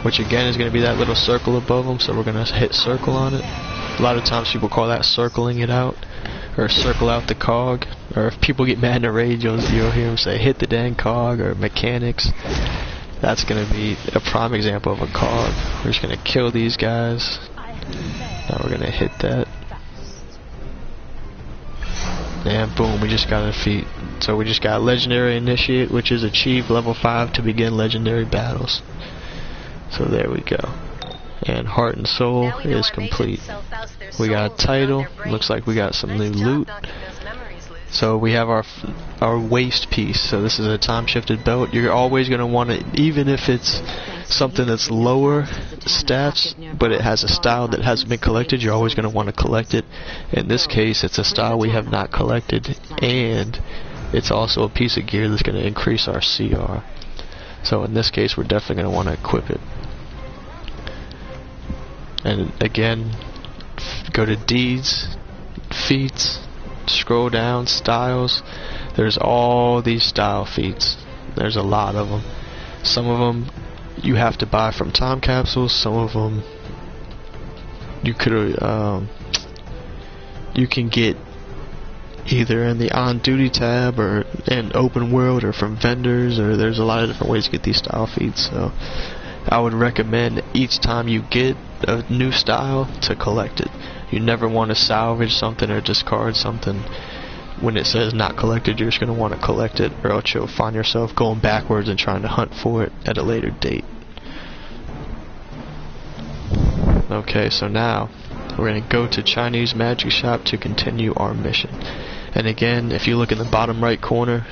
which again is going to be that little circle above them, so we're going to hit circle on it. A lot of times people call that circling it out, or circle out the cog, or if people get mad in a rage, you'll hear them say hit the dang cog, or mechanics. That's going to be a prime example of a cog. We're just going to kill these guys. Now we're going to hit that. And boom, we just got a feat. So we just got Legendary Initiate, which is achieve level 5 to begin legendary battles. So there we go. And Heart and Soul is complete. We got a title. Looks like we got some new loot. So we have our waist piece. So this is a time-shifted belt. You're always going to want it, even if it's something that's lower stats, but it has a style that hasn't been collected, you're always going to want to collect it. In this case, it's a style we have not collected, and it's also a piece of gear that's going to increase our CR. So in this case, we're definitely going to want to equip it. And again, go to deeds, feats, scroll down, styles. There's all these style feats. There's a lot of them. Some of them you have to buy from time capsules. Some of them you can get either in the on duty tab or in open world or from vendors, or there's a lot of different ways to get these style feeds. So I would recommend each time you get a new style to collect it. You never want to salvage something or discard something when it says not collected. You're just going to want to collect it, or else you'll find yourself going backwards and trying to hunt for it at a later date. Okay, so now we're going to go to Chinese Magic Shop to continue our mission. And again, if you look in the bottom right corner,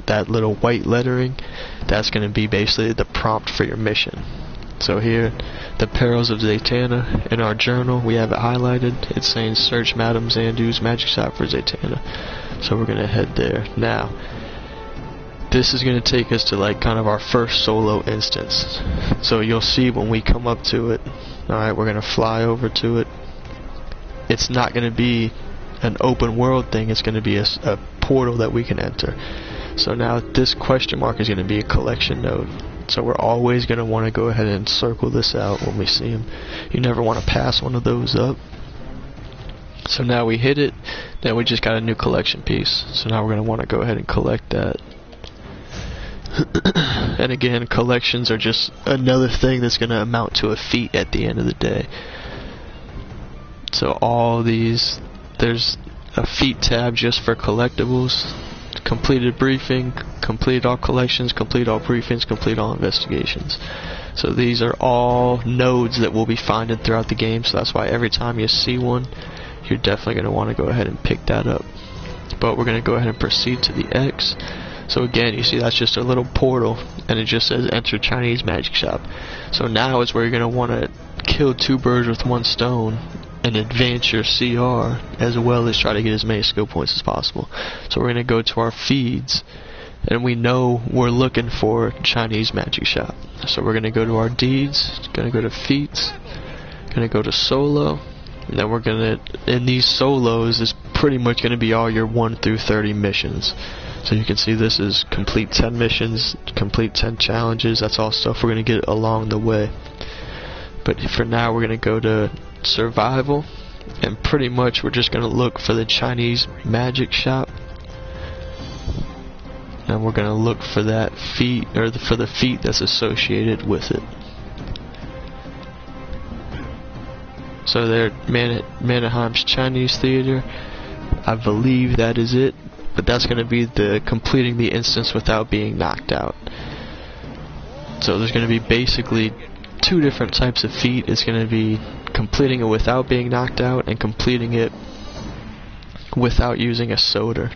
that little white lettering, that's going to be basically the prompt for your mission. So here, the perils of Zatanna, in our journal, we have it highlighted. It's saying search Madame Xandu's magic shop for Zatanna. So we're going to head there. Now, this is going to take us to like kind of our first solo instance. So you'll see when we come up to it, alright, we're going to fly over to it. It's not going to be an open world thing, it's going to be a portal that we can enter. So now this question mark is going to be a collection node. So we're always going to want to go ahead and circle this out when we see them. You never want to pass one of those up. So now we hit it, then we just got a new collection piece. So now we're going to want to go ahead and collect that. And again, collections are just another thing that's going to amount to a feat at the end of the day. So all these, there's a feat tab just for collectibles. Completed briefing, complete all collections, complete all briefings, complete all investigations. So these are all nodes that we'll be finding throughout the game, so that's why every time you see one, you're definitely going to want to go ahead and pick that up. But we're going to go ahead and proceed to the X. So again, you see that's just a little portal, and it just says enter Chinese magic shop. So now is where you're going to want to kill two birds with one stone and advance your CR, as well as try to get as many skill points as possible. So we're going to go to our feeds, and we know we're looking for Chinese magic shop. So we're going to go to our deeds, going to go to feats, going to go to solo, and then we're going to, in these solos is pretty much going to be all your 1 through 30 missions. So you can see this is complete 10 missions, complete 10 challenges. That's all stuff we're going to get along the way. But for now we're going to go to survival, and pretty much we're just going to look for the Chinese magic shop, and we're going to look for that feat, or for the feat that's associated with it. So there, Mannerheim's Chinese Theater, I believe that is it, but that's going to be the completing the instance without being knocked out. So there's going to be basically two different types of feat. It's going to be completing it without being knocked out, and completing it without using a soda.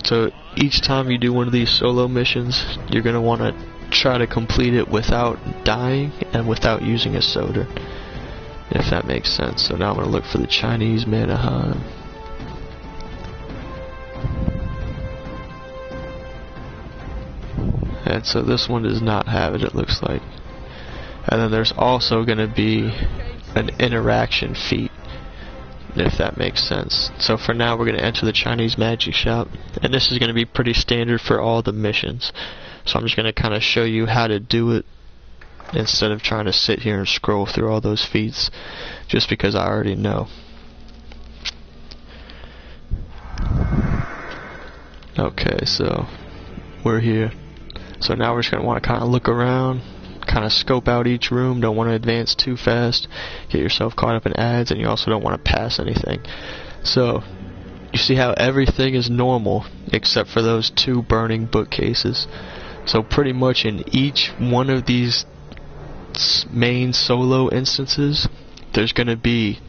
So each time you do one of these solo missions, you're going to want to try to complete it without dying and without using a soda, if that makes sense. So now I'm going to look for the Chinese Mannerheim. And so this one does not have it, it looks like. And then there's also going to be an interaction feat, if that makes sense. So for now we're going to enter the Chinese magic shop, and this is going to be pretty standard for all the missions. So I'm just going to kind of show you how to do it instead of trying to sit here and scroll through all those feats, just because I already know. Okay, so we're here. So now we're just going to want to kind of look around, kind of scope out each room. Don't want to advance too fast, get yourself caught up in ads, and you also don't want to pass anything. So you see how everything is normal except for those two burning bookcases. So pretty much in each one of these main solo instances, there's going to be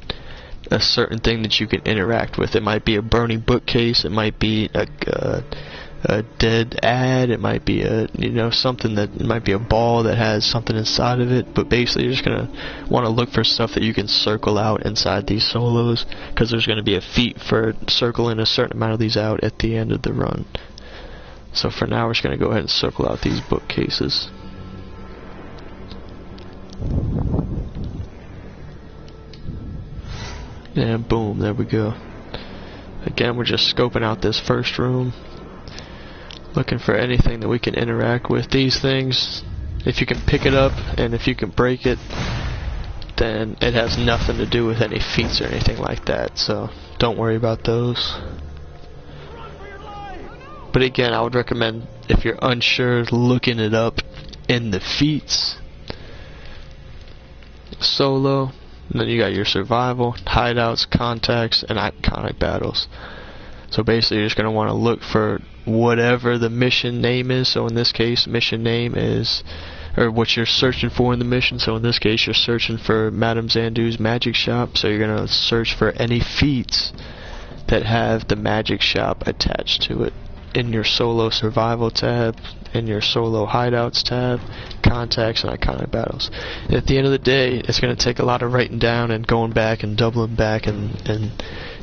a certain thing that you can interact with. It might be a burning bookcase, it might be a dead ad, it might be a, you know, something that, it might be a ball that has something inside of it. But basically you're just going to want to look for stuff that you can circle out inside these solos, because there's going to be a feat for circling a certain amount of these out at the end of the run. So for now we're just going to go ahead and circle out these bookcases. And boom, there we go. Again, we're just scoping out this first room, looking for anything that we can interact with. These things, if you can pick it up and if you can break it, then it has nothing to do with any feats or anything like that, so don't worry about those. But again, I would recommend, if you're unsure, looking it up in the feats. Solo, and then you got your survival, hideouts, contacts, and iconic battles. So basically you're just going to want to look for whatever the mission name is. So in this case, mission name is, or what you're searching for in the mission. So in this case you're searching for Madame Xandu's magic shop, so you're going to search for any feats that have the magic shop attached to it. in your solo survival tab, in your solo hideouts tab, contacts, and iconic battles. At the end of the day, it's going to take a lot of writing down and going back and doubling back and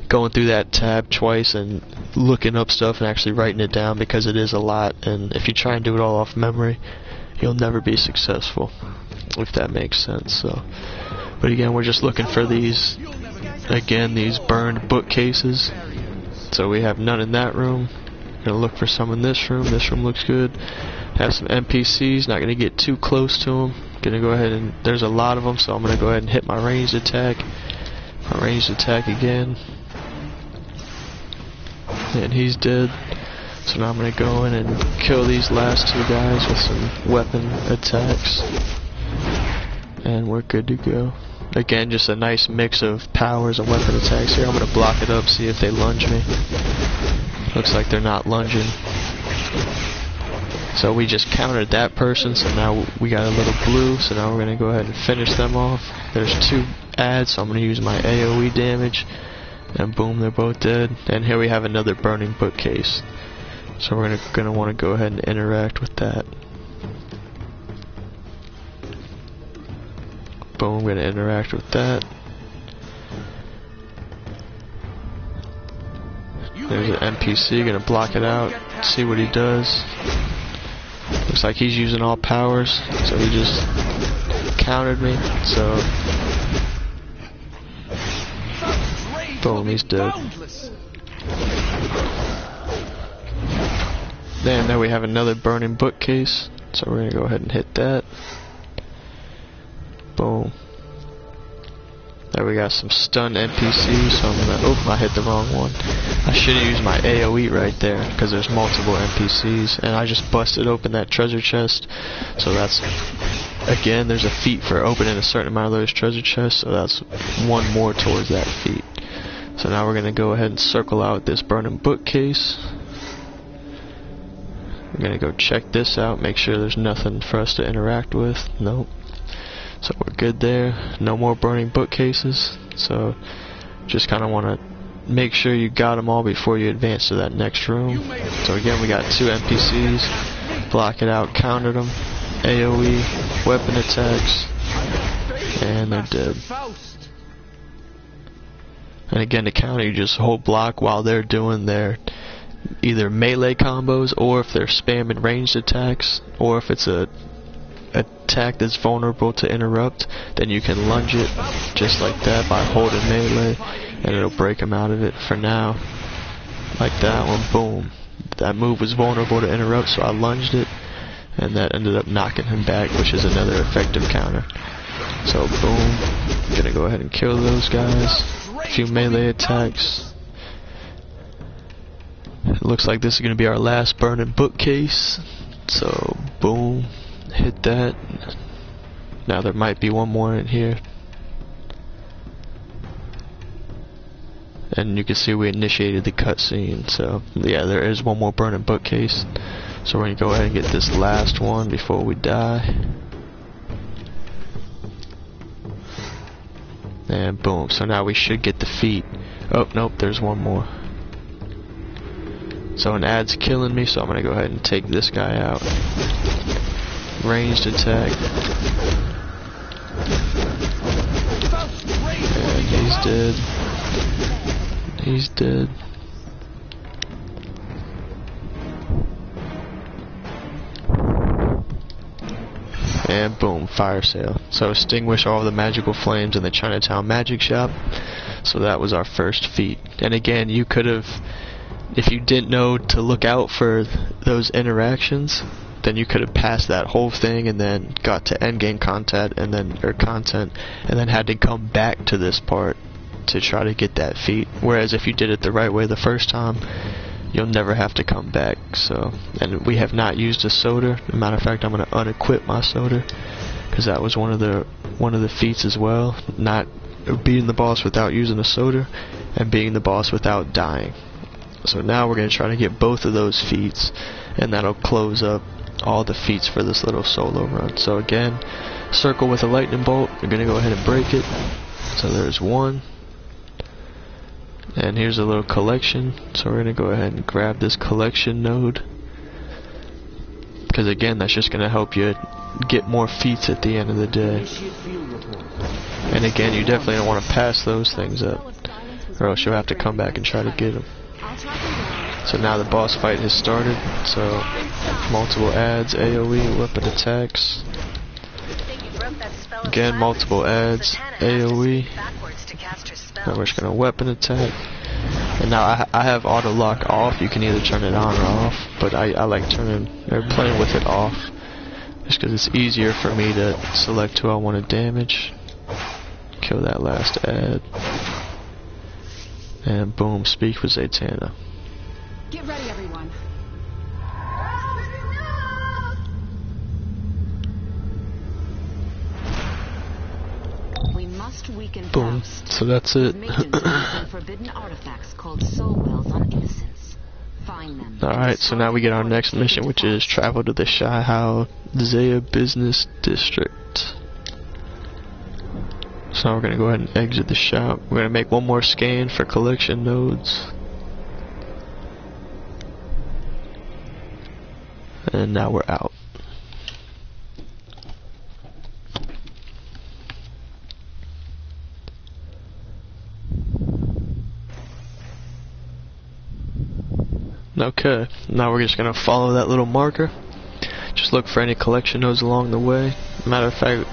going through that tab twice and looking up stuff and actually writing it down, because it is a lot, and if you try and do it all off memory, you'll never be successful, if that makes sense. So, but again, we're just looking for these burned bookcases. So we have none in that room. Gonna look for some in this room. This room looks good. Have some NPCs. Not gonna get too close to them. Gonna go ahead and there's a lot of them, so I'm gonna go ahead and hit my ranged attack. My ranged attack again, and he's dead. So now I'm gonna go in and kill these last two guys with some weapon attacks, and we're good to go. Again, just a nice mix of powers and weapon attacks here. I'm going to block it up, see if they lunge me. Looks like they're not lunging. So we just countered that person, so now we got a little blue, so now we're going to go ahead and finish them off. There's two adds, so I'm going to use my AoE damage, and boom, they're both dead. And here we have another burning bookcase. So we're going to want to go ahead and interact with that. Boom, I'm going to interact with that. There's an NPC, going to block it out, see what he does. Looks like he's using all powers, so he just countered me, so boom, he's dead. Then there we have another burning bookcase, so we're going to go ahead and hit that. Boom. There we got some stunned NPCs, so I'm gonna, oh, I hit the wrong one. I should have used my AoE right there, because there's multiple NPCs, and I just busted open that treasure chest. So that's, again, there's a feat for opening a certain amount of those treasure chests, so that's one more towards that feat. So now we're gonna go ahead and circle out this burning bookcase. We're gonna go check this out, make sure there's nothing for us to interact with. Nope. So we're good there. No more burning bookcases. So just kind of want to make sure you got them all before you advance to that next room. So again, we got two NPCs. Block it out, countered them. AoE, weapon attacks, and they're dead. And again, to counter, you just hold block while they're doing their either melee combos, or if they're spamming ranged attacks, or if it's a attack that's vulnerable to interrupt, then you can lunge it just like that by holding melee, and it'll break them out of it. For now, like that one, boom, that move was vulnerable to interrupt, so I lunged it, and that ended up knocking him back, which is another effective counter. So boom, I'm gonna go ahead and kill those guys. A few melee attacks. It looks like this is gonna be our last burning bookcase, so boom, hit that. Now there might be one more in here, and you can see we initiated the cutscene. So yeah, there is one more burning bookcase, so we're gonna go ahead and get this last one before we die, and boom. So now we should get the feat. Oh nope, there's one more. So an ad's killing me, so I'm gonna go ahead and take this guy out. Ranged attack. And he's dead. He's dead. And boom, fire sale. So extinguish all the magical flames in the Chinatown Magic Shop. So that was our first feat. And again, you could have, if you didn't know to look out for those interactions, then you could have passed that whole thing and then got to endgame content and then had to come back to this part to try to get that feat. Whereas if you did it the right way the first time, you'll never have to come back. So, and we have not used a soda. As a matter of fact, I'm going to unequip my soda, because that was one of the feats as well. Not beating the boss without using a soda, and beating the boss without dying. So now we're going to try to get both of those feats, and that'll close up all the feats for this little solo run. So again, circle with a lightning bolt. You're going to go ahead and break it. So there's one. And here's a little collection, so we're gonna go ahead and grab this collection node, because again, that's just gonna help you get more feats at the end of the day. And again, you definitely don't want to pass those things up, or else you'll have to come back and try to get them. So now the boss fight has started, so multiple adds, AoE, weapon attacks. Again, multiple adds, AoE. Now we're just gonna weapon attack. And now I have auto lock off. You can either turn it on or off, but I like playing with it off, just because it's easier for me to select who I want to damage. Kill that last ad. And boom, speak with Zatanna. Get ready, everyone. We must weaken Boom. Faust. So that's it. Forbidden artifacts called soul wells on innocence. Find them. Alright, so now we get our next mission, which is travel to the Shihao Zaya Business District. So now we're going to go ahead and exit the shop. We're going to make one more scan for collection nodes. And now we're out. Okay, now we're just going to follow that little marker. Just look for any collection nodes along the way. Matter of fact,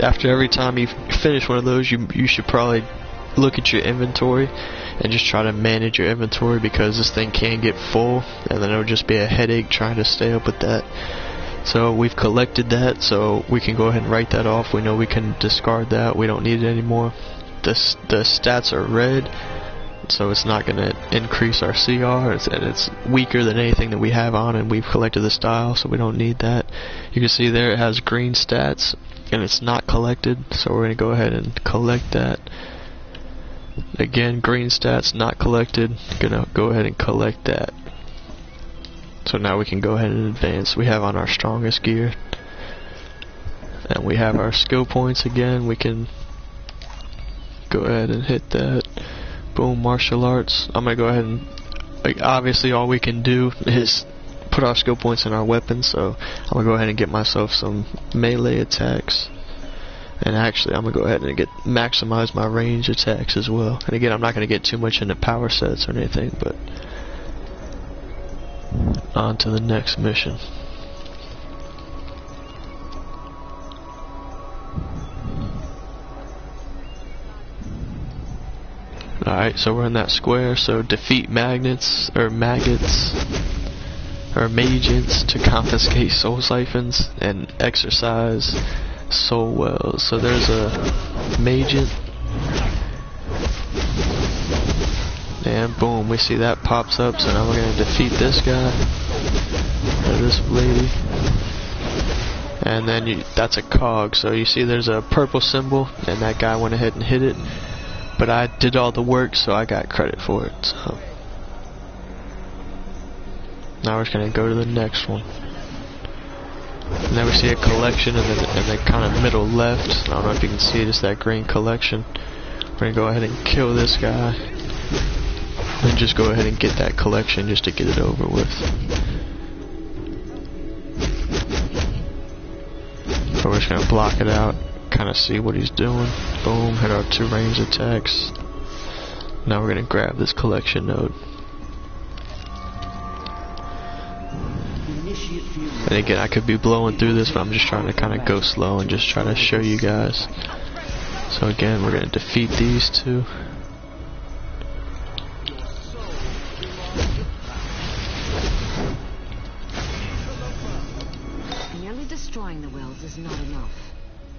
after every time you finish one of those, you should probably look at your inventory and just try to manage your inventory, because this thing can get full and then it'll just be a headache trying to stay up with that. So we've collected that, so we can go ahead and write that off. We know we can discard that. We don't need it anymore. The stats are red, so it's not going to increase our CR, and it's weaker than anything that we have on, and we've collected the style, so we don't need that. You can see there it has green stats, and it's not collected, so we're going to go ahead and collect that. Again, green stats, not collected. Gonna go ahead and collect that. So now we can go ahead and advance. We have on our strongest gear, and we have our skill points again. We can go ahead and hit that. Boom, martial arts. I'm gonna go ahead and, obviously all we can do is put our skill points in our weapons, so I'm gonna go ahead and get myself some melee attacks. And actually, I'm going to go ahead and maximize my range attacks as well. And again, I'm not going to get too much into power sets or anything, but on to the next mission. Alright, so we're in that square, so defeat maggots to confiscate soul siphons and exercise soul wells. So there's a maggot, and boom, we see that pops up. So now we're going to defeat this guy, or this lady, and then that's a cog. So you see there's a purple symbol, and that guy went ahead and hit it, but I did all the work, so I got credit for it. So now we're just going to go to the next one. And then we see a collection in the kind of middle left. I don't know if you can see it, it's that green collection. We're going to go ahead and kill this guy, and just go ahead and get that collection just to get it over with. So we're just going to block it out, kind of see what he's doing. Boom, hit our 2 range attacks. Now we're going to grab this collection node. And again, I could be blowing through this, but I'm just trying to kind of go slow and just try to show you guys. So again, we're going to defeat these 2. Merely destroying the wells is not enough.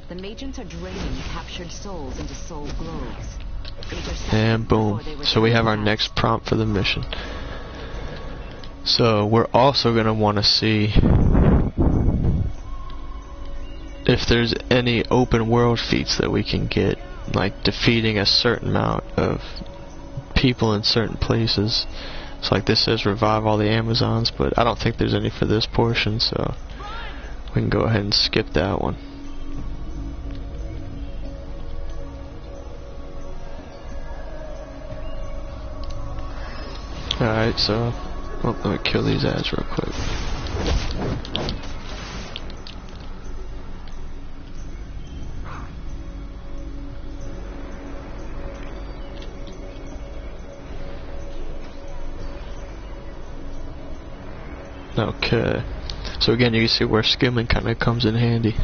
The Magians are draining captured souls into soul globes. And boom. So we have our next prompt for the mission. So we're also going to want to see if there's any open world feats that we can get, like defeating a certain amount of people in certain places. So like this says revive all the Amazons, but I don't think there's any for this portion, so we can go ahead and skip that one. Alright, so let me kill these ads real quick. Okay, so again, you can see where skimming kind of comes in handy.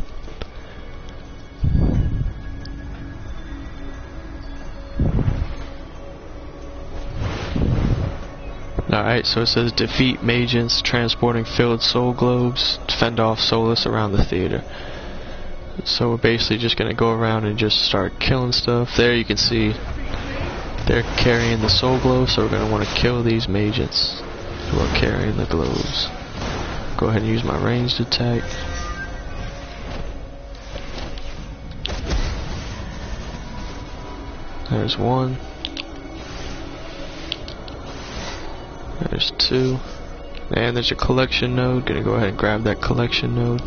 Alright, so it says defeat Magians transporting filled soul globes, fend off Solus around the theater. So we're basically just going to go around and just start killing stuff. There you can see they're carrying the soul globes, so we're going to want to kill these Magians who are carrying the globes. Go ahead and use my ranged attack. There's one. There's two. And there's a collection node. Gonna go ahead and grab that collection node.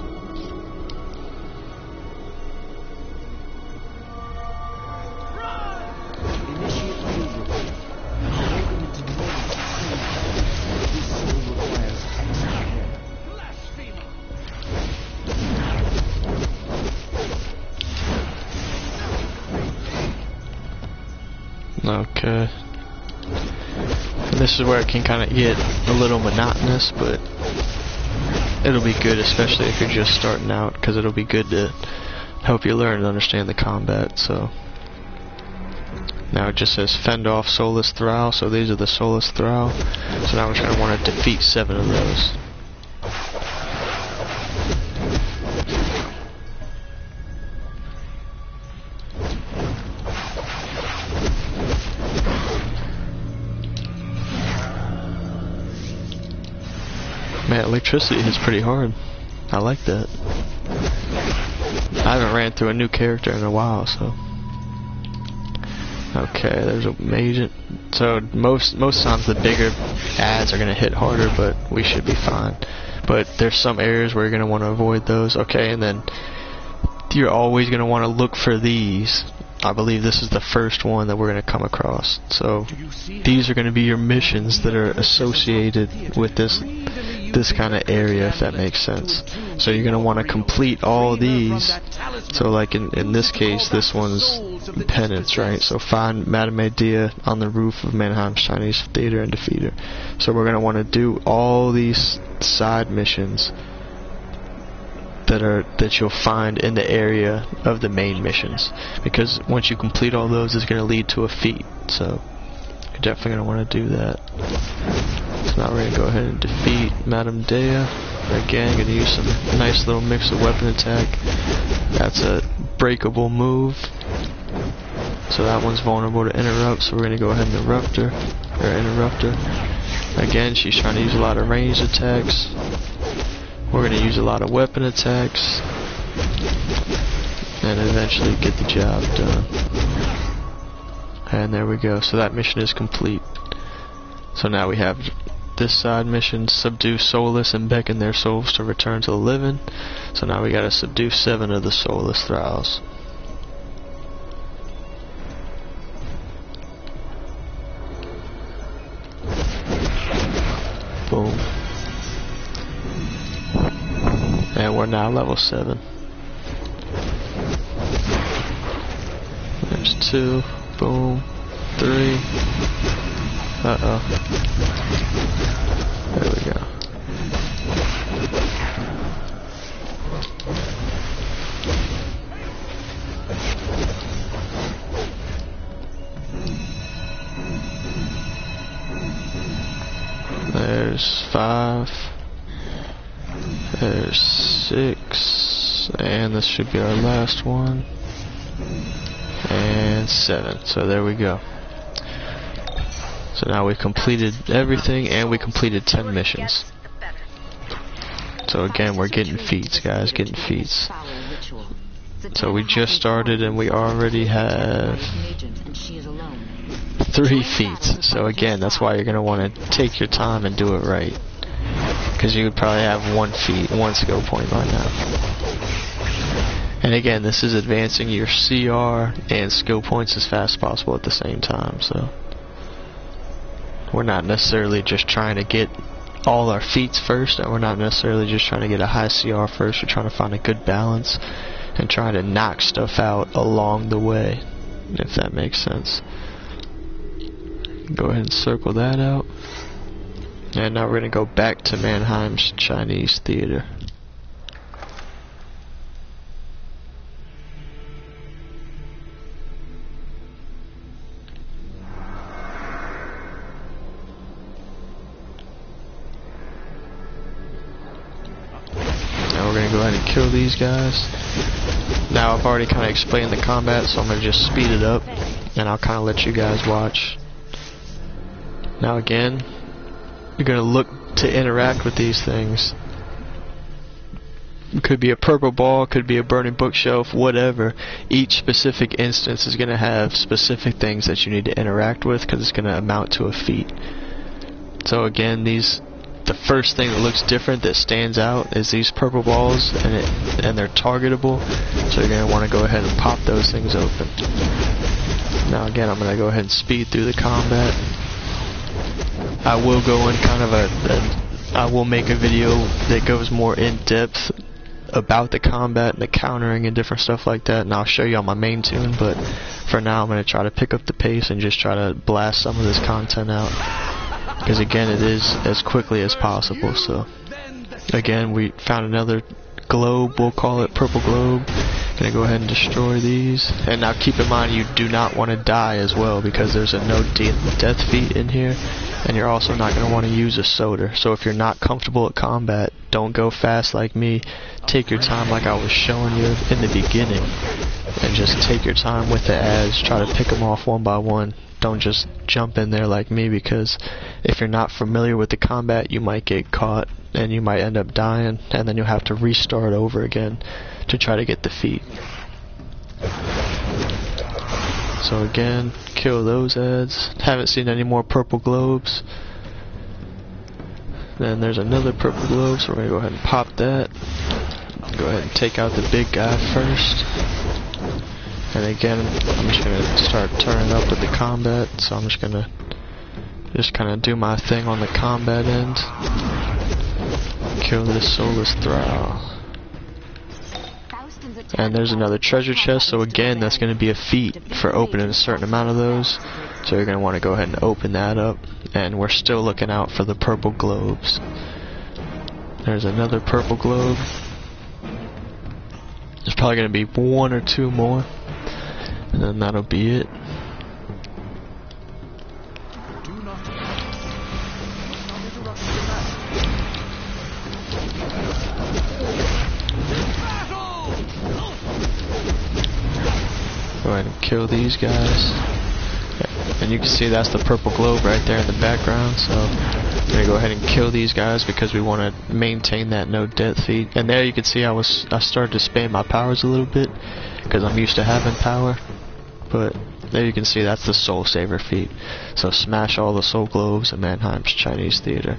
Okay. And this is where it can kind of get a little monotonous, but it'll be good, especially if you're just starting out, because it'll be good to help you learn and understand the combat. So now it just says fend off Solus Thrall, so these are the Solus Thrall. So now we're going to want to defeat 7 of those. Man, electricity hits pretty hard. I like that. I haven't ran through a new character in a while, so. Okay, there's a Magian. So most times the bigger ads are gonna hit harder, but we should be fine. But there's some areas where you're gonna want to avoid those. Okay, and then you're always gonna want to look for these. I believe this is the first one that we're going to come across. So these are going to be your missions that are associated with this kind of area, if that makes sense. So you're going to want to complete all these. So like in this case, this one's penance, right? So find Madame Medea on the roof of Mannheim's Chinese Theater and defeat her. So we're going to want to do all these side missions that you'll find in the area of the main missions, because once you complete all those, it's going to lead to a feat. So you're definitely going to want to do that. So now we're going to go ahead and defeat Madame Dea. Again, going to use some nice little mix of weapon attack. That's a breakable move, so that one's vulnerable to interrupt. So we're going to go ahead and interrupt her. Again, she's trying to use a lot of ranged attacks. We're going to use a lot of weapon attacks and eventually get the job done. And there we go. So that mission is complete. So now we have this side mission, subdue Solus and beckon their souls to return to the living. So now we got to subdue 7 of the Solus Thralls. Boom. And we're now level 7. There's 2. Boom. 3. Uh-oh. There we go. There's 5. There's 6, and this should be our last one, and 7. So there we go. So now we completed everything, and we completed 10 missions. So again, we're getting feats, guys, getting feats. So we just started, and we already have 3 feats. So again, that's why you're going to want to take your time and do it right, because you would probably have 1 skill point by now. And again, this is advancing your CR and skill points as fast as possible at the same time. So we're not necessarily just trying to get all our feats first, and we're not necessarily just trying to get a high CR first. We're trying to find a good balance and try to knock stuff out along the way, if that makes sense. Go ahead and circle that out. And now we're going to go back to Mannheim's Chinese Theater. We're going to go ahead and kill these guys. Now I've already kind of explained the combat, so I'm going to just speed it up and I'll kind of let you guys watch. Now again, you're going to look to interact with these things. It could be a purple ball, could be a burning bookshelf, whatever. Each specific instance is going to have specific things that you need to interact with because it's going to amount to a feat. So again, the first thing that looks different, that stands out, is these purple balls, and they're targetable, so you're going to want to go ahead and pop those things open. Now again, I'm going to go ahead and speed through the combat. I will go in kind of I will make a video that goes more in depth about the combat and the countering and different stuff like that, and I'll show you on my main toon, but for now I'm going to try to pick up the pace and just try to blast some of this content out. Because again, it is as quickly as possible. So again, we found another globe, we'll call it purple globe. Gonna go ahead and destroy these. And now keep in mind, you do not want to die as well, because there's a no death feat in here, and you're also not going to want to use a soda. So if you're not comfortable at combat, don't go fast like me. Take your time like I was showing you in the beginning, and just take your time with the ads. Try to pick them off one by one. Don't just jump in there like me, because if you're not familiar with the combat, you might get caught and you might end up dying, and then you'll have to restart over again to try to get the feat. So again, kill those ads. Haven't seen any more purple globes. Then there's another purple globe, so we're going to go ahead and pop that. Go ahead and take out the big guy first. And again, I'm just going to start turning up with the combat, so I'm just going to kind of do my thing on the combat end. Kill this soulless thrall. And there's another treasure chest, so again, that's going to be a feat for opening a certain amount of those. So you're going to want to go ahead and open that up, and we're still looking out for the purple globes. There's another purple globe. There's probably going to be one or two more, and then that'll be it. Go ahead and kill these guys. And you can see that's the purple globe right there in the background, so I'm going to go ahead and kill these guys because we want to maintain that no death feat. And there you can see I started to spam my powers a little bit because I'm used to having power. But there you can see that's the soul saver feat. So smash all the soul globes in Mannheim's Chinese Theater.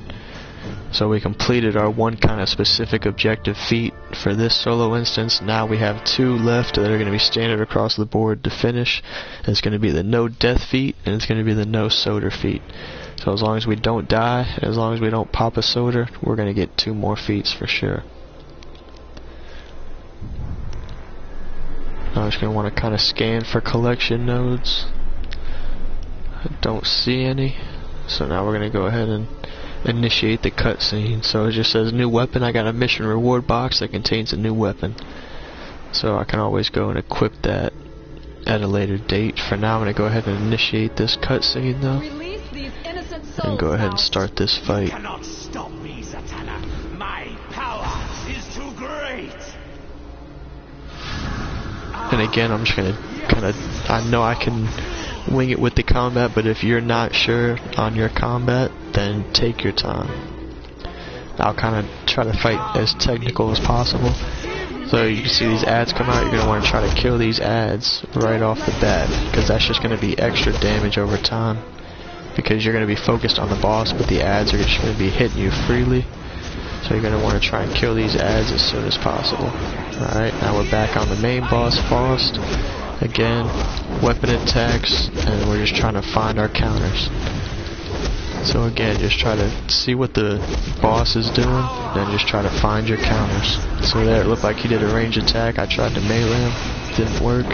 So we completed our one kind of specific objective feat for this solo instance. Now we have two left that are going to be standard across the board to finish. And it's going to be the no death feat, and it's going to be the no soda feat. So as long as we don't die, and as long as we don't pop a soda, we're going to get two more feats for sure. Now I'm just going to want to kind of scan for collection nodes. I don't see any. So now we're going to go ahead and initiate the cutscene. So it just says new weapon. I got a mission reward box that contains a new weapon, so I can always go and equip that at a later date. For now, I'm going to go ahead and initiate this cutscene though, and go ahead and start this fight. You cannot stop me, Zatanna. My power is too great. And again, I'm just going to kind of, I know I can wing it with the combat, but if you're not sure on your combat, then take your time. I'll kind of try to fight as technical as possible. So you can see these ads come out, you're going to want to try to kill these ads right off the bat, because that's just going to be extra damage over time, because you're going to be focused on the boss, but the ads are just going to be hitting you freely. So you're going to want to try and kill these ads as soon as possible. Alright, now we're back on the main boss, Faust. Again, weapon attacks, and we're just trying to find our counters. So again, just try to see what the boss is doing, then just try to find your counters. So there, it looked like he did a range attack. I tried to melee him, didn't work.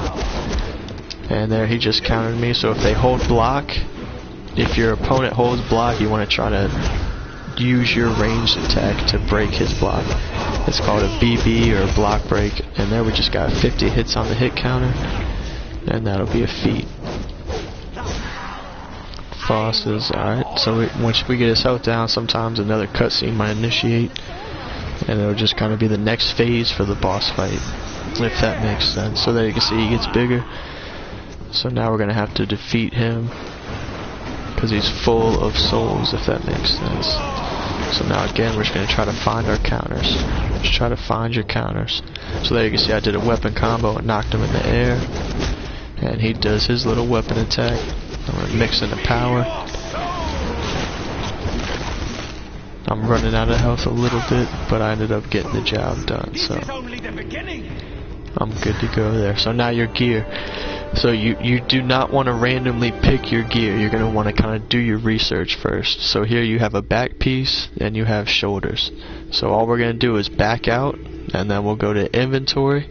And there, he just countered me. So if they hold block, if your opponent holds block, you want to try to use your ranged attack to break his block. It's called a BB or a block break. And there we just got 50 hits on the hit counter, and that'll be a feat. Bosses, alright, so once we get his health down, sometimes another cutscene might initiate, and it'll just kind of be the next phase for the boss fight, if that makes sense. So there you can see he gets bigger. So now we're going to have to defeat him, because he's full of souls, if that makes sense. So now again, we're just going to try to find our counters. Just try to find your counters. So there you can see I did a weapon combo and knocked him in the air, and he does his little weapon attack. I'm going to mix in the power. I'm running out of health a little bit, but I ended up getting the job done, so I'm good to go there. So now your gear. So you do not want to randomly pick your gear. You're going to want to kind of do your research first. So here you have a back piece and you have shoulders. So all we're going to do is back out, and then we'll go to inventory.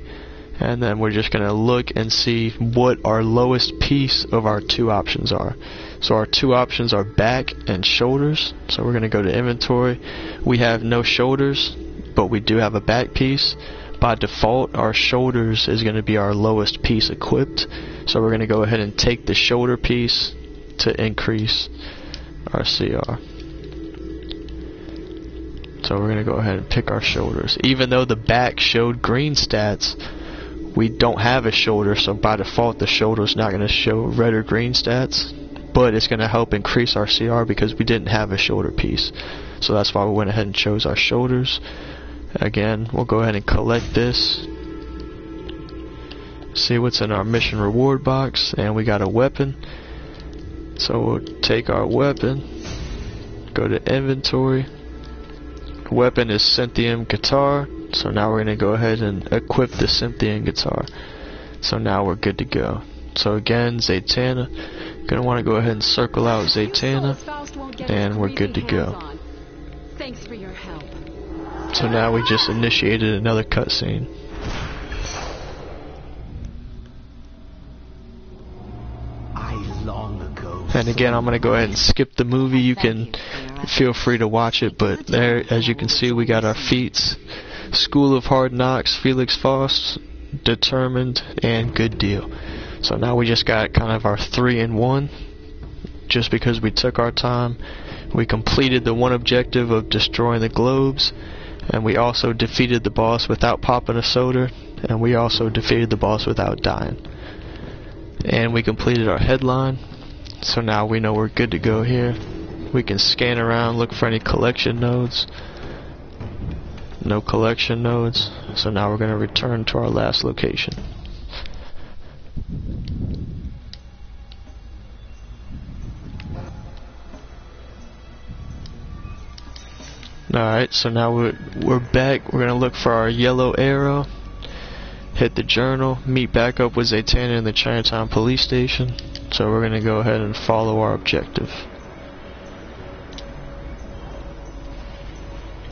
And then we're just going to look and see what our lowest piece of our two options are. So our two options are back and shoulders. So we're going to go to inventory. We have no shoulders, but we do have a back piece. By default, our shoulders is going to be our lowest piece equipped. So we're going to go ahead and take the shoulder piece to increase our CR. So we're going to go ahead and pick our shoulders. Even though the back showed green stats, we don't have a shoulder, so by default the shoulder is not going to show red or green stats, but it's going to help increase our CR because we didn't have a shoulder piece. So that's why we went ahead and chose our shoulders. Again, we'll go ahead and collect this, see what's in our mission reward box, and we got a weapon. So we'll take our weapon, go to inventory. Weapon is Cynthium guitar. So now we're going to go ahead and equip the Cynthium guitar. So now we're good to go. So again, Zatanna. Going to want to go ahead and circle out Zatanna, and we're good to go. Thanks for your help. So now we just initiated another cutscene. And again, I'm going to go ahead and skip the movie. You can feel free to watch it, but there, as you can see, we got our feats. School of Hard Knocks, Felix Faust, Determined, and Good Deal. So now we just got kind of our 3-in-1, just because we took our time. We completed the one objective of destroying the globes, and we also defeated the boss without popping a soda, and we also defeated the boss without dying. And we completed our headline, so now we know we're good to go here. We can scan around, look for any collection nodes. No collection nodes, so now we're going to return to our last location. Alright, so now we're back. We're going to look for our yellow arrow, hit the journal, meet back up with Zatanna in the Chinatown police station. So we're going to go ahead and follow our objective.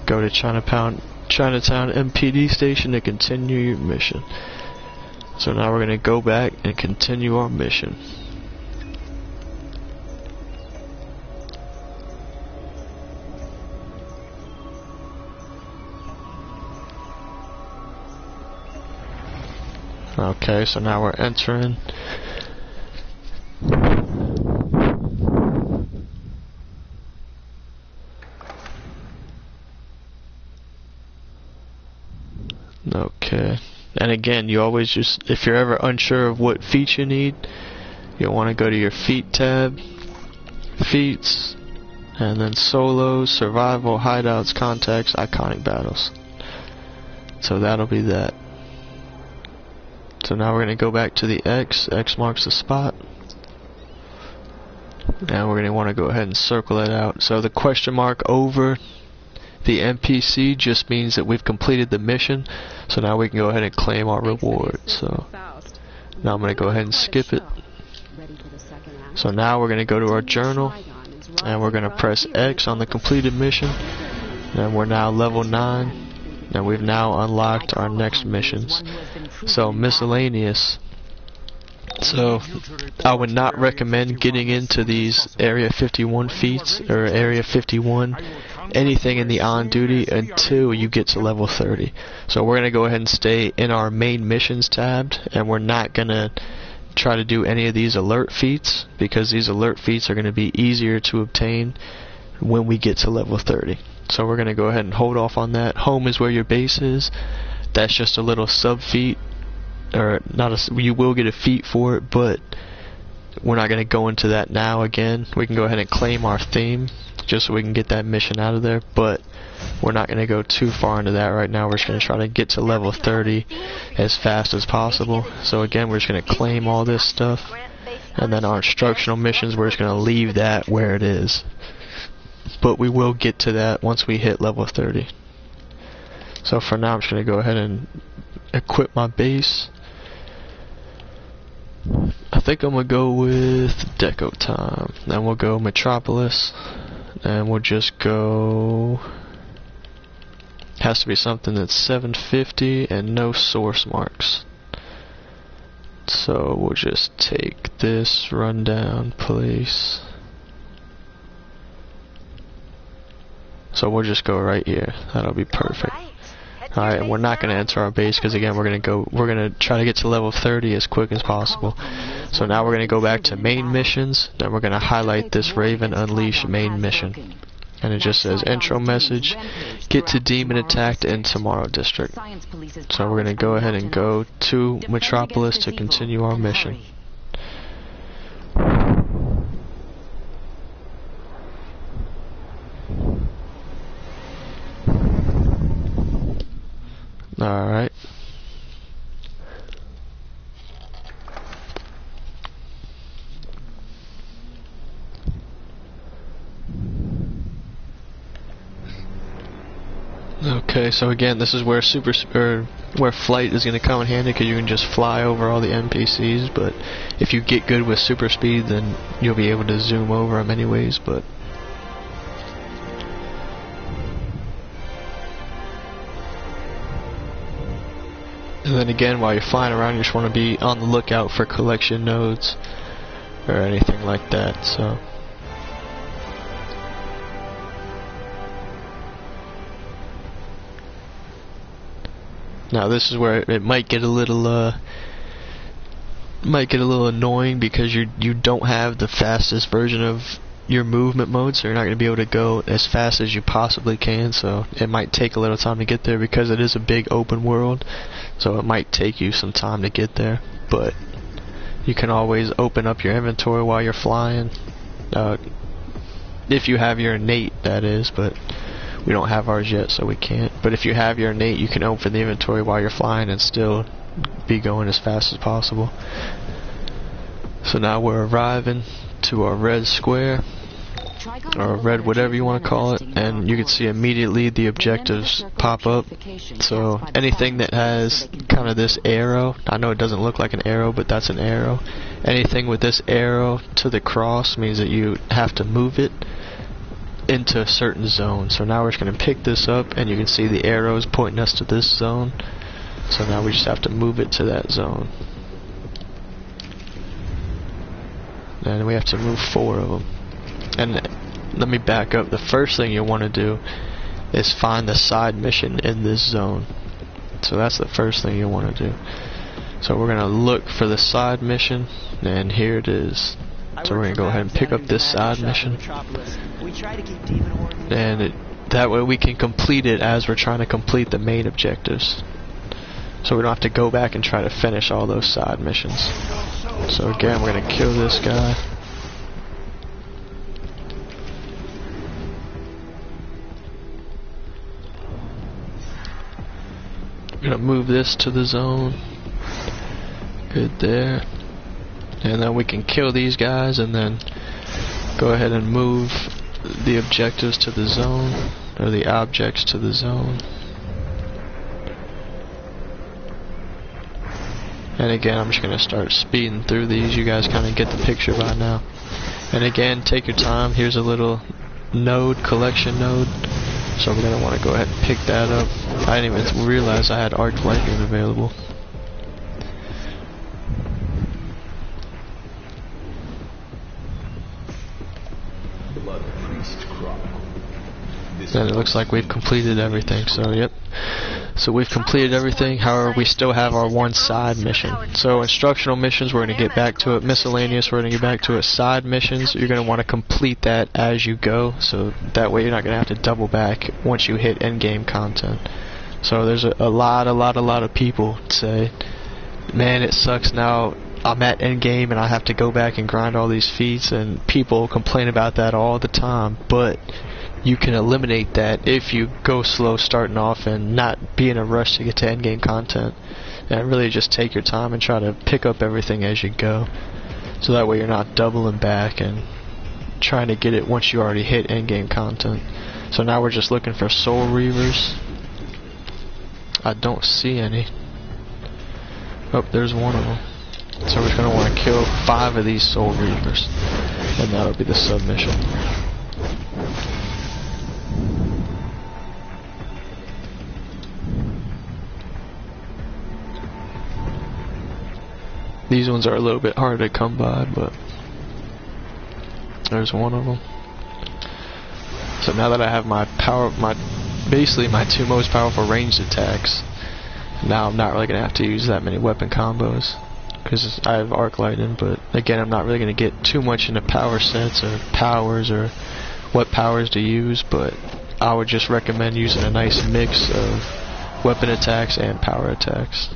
Go to Chinatown MPD station to continue your mission. So now we're going to go back and continue our mission. Okay, so now we're entering. Okay, and again, you always just, if you're ever unsure of what feat you need, you'll want to go to your feat tab, feats, and then solos, survival, hideouts, contacts, iconic battles. So that'll be that. So now we're going to go back to the X. X marks the spot. Now we're going to want to go ahead and circle it out. So the question mark over the NPC just means that we've completed the mission. So now we can go ahead and claim our reward. So now I'm going to go ahead and skip it. So now we're going to go to our journal. and we're gonna press X on the completed mission, and we're now level 9, and we've now unlocked our next missions. So miscellaneous. So I would not recommend getting into these Area 51 feats or Area 51 anything in the on duty until you get to level 30. So we're going to go ahead and stay in our main missions tab, and we're not going to try to do any of these alert feats, because these alert feats are going to be easier to obtain when we get to level 30. So we're going to go ahead and hold off on that. Home is where your base is. That's just a little sub feat, or not a, you will get a feat for it, but we're not going to go into that now. Again, we can go ahead and claim our theme just so we can get that mission out of there, but we're not going to go too far into that right now. We're just going to try to get to level 30 as fast as possible. So again, we're just going to claim all this stuff, and then our instructional missions, we're just going to leave that where it is, but we will get to that once we hit level 30. So for now, I'm just going to go ahead and equip my base. I think I'm going to go with Deco time. Then we'll go Metropolis. And we'll just go... has to be something that's 750 and no source marks. So we'll just take this rundown place. So we'll just go right here. That'll be perfect. Alright, and we're not going to enter our base because again we're going to try to get to level 30 as quick as possible. So now we're going to go back to main missions, then we're going to highlight this Raven Unleash main mission. And it just says intro message, get to Demon Attacked in Tomorrow District. So we're going to go ahead and go to Metropolis to continue our mission. Alright. Okay, so again, this is where where flight is going to come in handy, because you can just fly over all the NPCs, but if you get good with super speed, then you'll be able to zoom over them anyways, but and then again, while you're flying around, you just want to be on the lookout for collection nodes or anything like that. So now this is where it might get a little annoying, because you don't have the fastest version of your movement mode, so you're not going to be able to go as fast as you possibly can. So it might take a little time to get there, because it is a big open world. So it might take you some time to get there, but you can always open up your inventory while you're flying. If you have your innate, that is, but we don't have ours yet, so we can't. But if you have your innate, you can open the inventory while you're flying and still be going as fast as possible. So now we're arriving to our red square, or red whatever you want to call it, and you can see immediately the objectives pop up. So anything that has kind of this arrow, I know it doesn't look like an arrow, but that's an arrow. Anything with this arrow to the cross means that you have to move it into a certain zone. So now we're just going to pick this up, and you can see the arrows pointing us to this zone. So now we just have to move it to that zone. And we have to move 4 of them. And let me back up. The first thing you'll want to do is find the side mission in this zone. So that's the first thing you'll want to do. So we're going to look for the side mission, and here it is. So we're going to go ahead and pick up this side mission, and that way we can complete it as we're trying to complete the main objectives. So we don't have to go back and try to finish all those side missions. So again, we're going to kill this guy. We're going to move this to the zone. Good there. And then we can kill these guys, and then go ahead and move the objectives to the zone, or the objects to the zone. And again, I'm just going to start speeding through these. You guys kind of get the picture by now. And again, take your time. Here's a little node, collection node. So we're going to want to go ahead and pick that up. I didn't even realize I had arc lightning available. And it looks like we've completed everything, so yep. So we've completed everything, however we still have our one side mission. So instructional missions, we're going to get back to it. Miscellaneous, we're going to get back to it. Side missions, you're going to want to complete that as you go, so that way you're not going to have to double back once you hit endgame content. So there's a lot of people say, man, it sucks now, I'm at endgame and I have to go back and grind all these feats, and people complain about that all the time, but you can eliminate that if you go slow starting off and not be in a rush to get to endgame content, and really just take your time and try to pick up everything as you go, so that way you're not doubling back and trying to get it once you already hit endgame content. So now we're just looking for soul reavers. I don't see any. Oh, there's one of them. So we're just going to want to kill 5 of these soul reavers, and that'll be the submission. These ones are a little bit harder to come by, but there's one of them. So now that I have my basically my 2 most powerful ranged attacks, now I'm not really going to have to use that many weapon combos, because I have arc lightning. But again, I'm not really going to get too much into power sets or powers or what powers to use, but I would just recommend using a nice mix of weapon attacks and power attacks.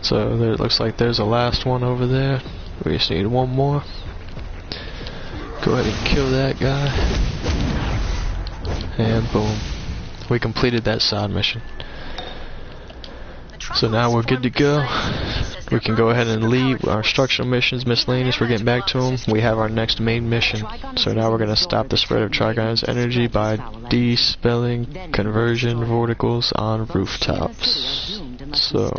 So there, it looks like there's a last one over there. We just need one more. Go ahead and kill that guy. And boom. We completed that side mission. So now we're good to go. We can go ahead and leave our instructional missions, miscellaneous, we're getting back to them. We have our next main mission. So now we're going to stop the spread of Trigon's energy by dispelling conversion vorticles on rooftops. So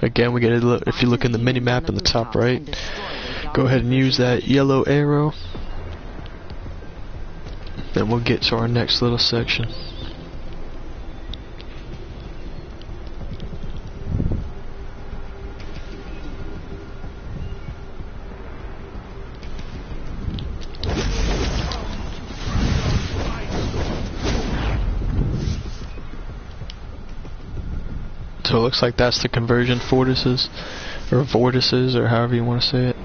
again, we get a look, if you look in the mini map in the top right, go ahead and use that yellow arrow. Then we'll get to our next little section. So it looks like that's the conversion vortices, or however you want to say it.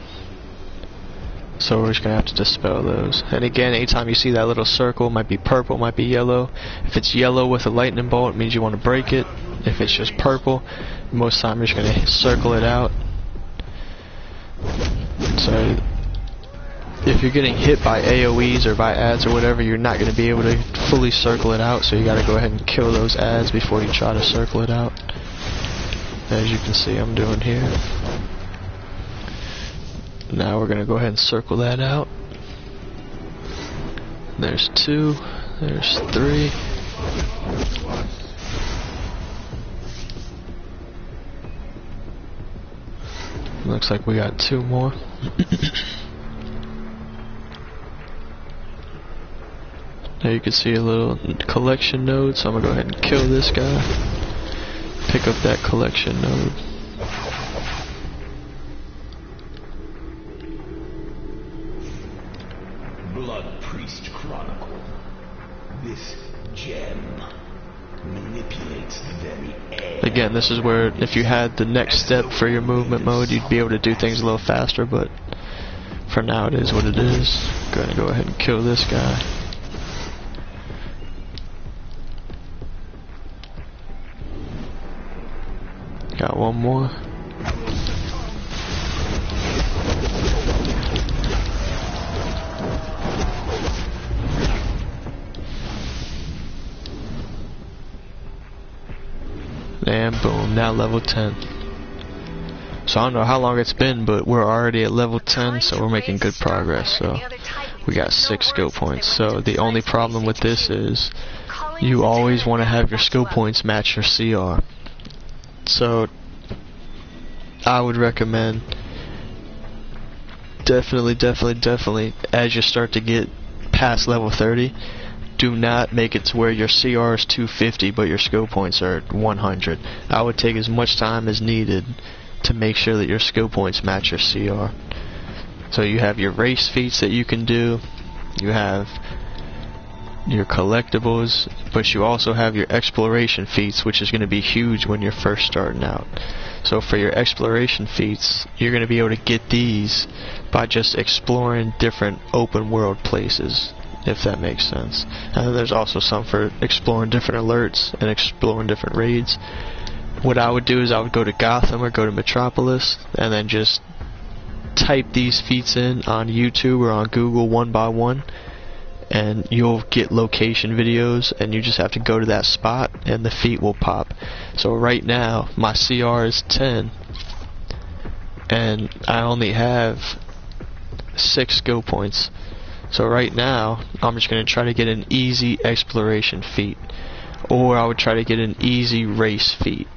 So we're just going to have to dispel those. And again, anytime you see that little circle, it might be purple, might be yellow. If it's yellow with a lightning bolt, it means you want to break it. If it's just purple, most of the time you're just going to circle it out. So if you're getting hit by AoEs or by ads or whatever, you're not going to be able to fully circle it out, so you got to go ahead and kill those ads before you try to circle it out. As you can see, I'm doing here. Now we're going to go ahead and circle that out. There's 2, there's 3. Looks like we got 2 more. Now you can see a little collection node, so I'm going to go ahead and kill this guy. Pick up that collection node. Blood Priest Chronicle. This gem manipulates the very air. Again, this is where if you had the next step for your movement mode, you'd be able to do things a little faster, but for now it is what it is. Going to go ahead and kill this guy. Got one more. And boom, now level 10. So I don't know how long it's been, but we're already at level 10, so we're making good progress. So we got 6 skill points. So the only problem with this is you always want to have your skill points match your CR. So I would recommend definitely as you start to get past level 30, do not make it to where your CR is 250 but your skill points are 100. I would take as much time as needed to make sure that your skill points match your CR. So you have your race feats that you can do, you have your collectibles, but you also have your exploration feats, which is going to be huge when you're first starting out. So for your exploration feats, you're going to be able to get these by just exploring different open world places, if that makes sense. And there's also some for exploring different alerts and exploring different raids. What I would do is I would go to Gotham or go to Metropolis and then just type these feats in on YouTube or on Google one by one, and you'll get location videos, and you just have to go to that spot and the feat will pop. So right now my CR is 10 and I only have 6 skill points. So right now I'm just going to try to get an easy exploration feat, or I would try to get an easy race feat.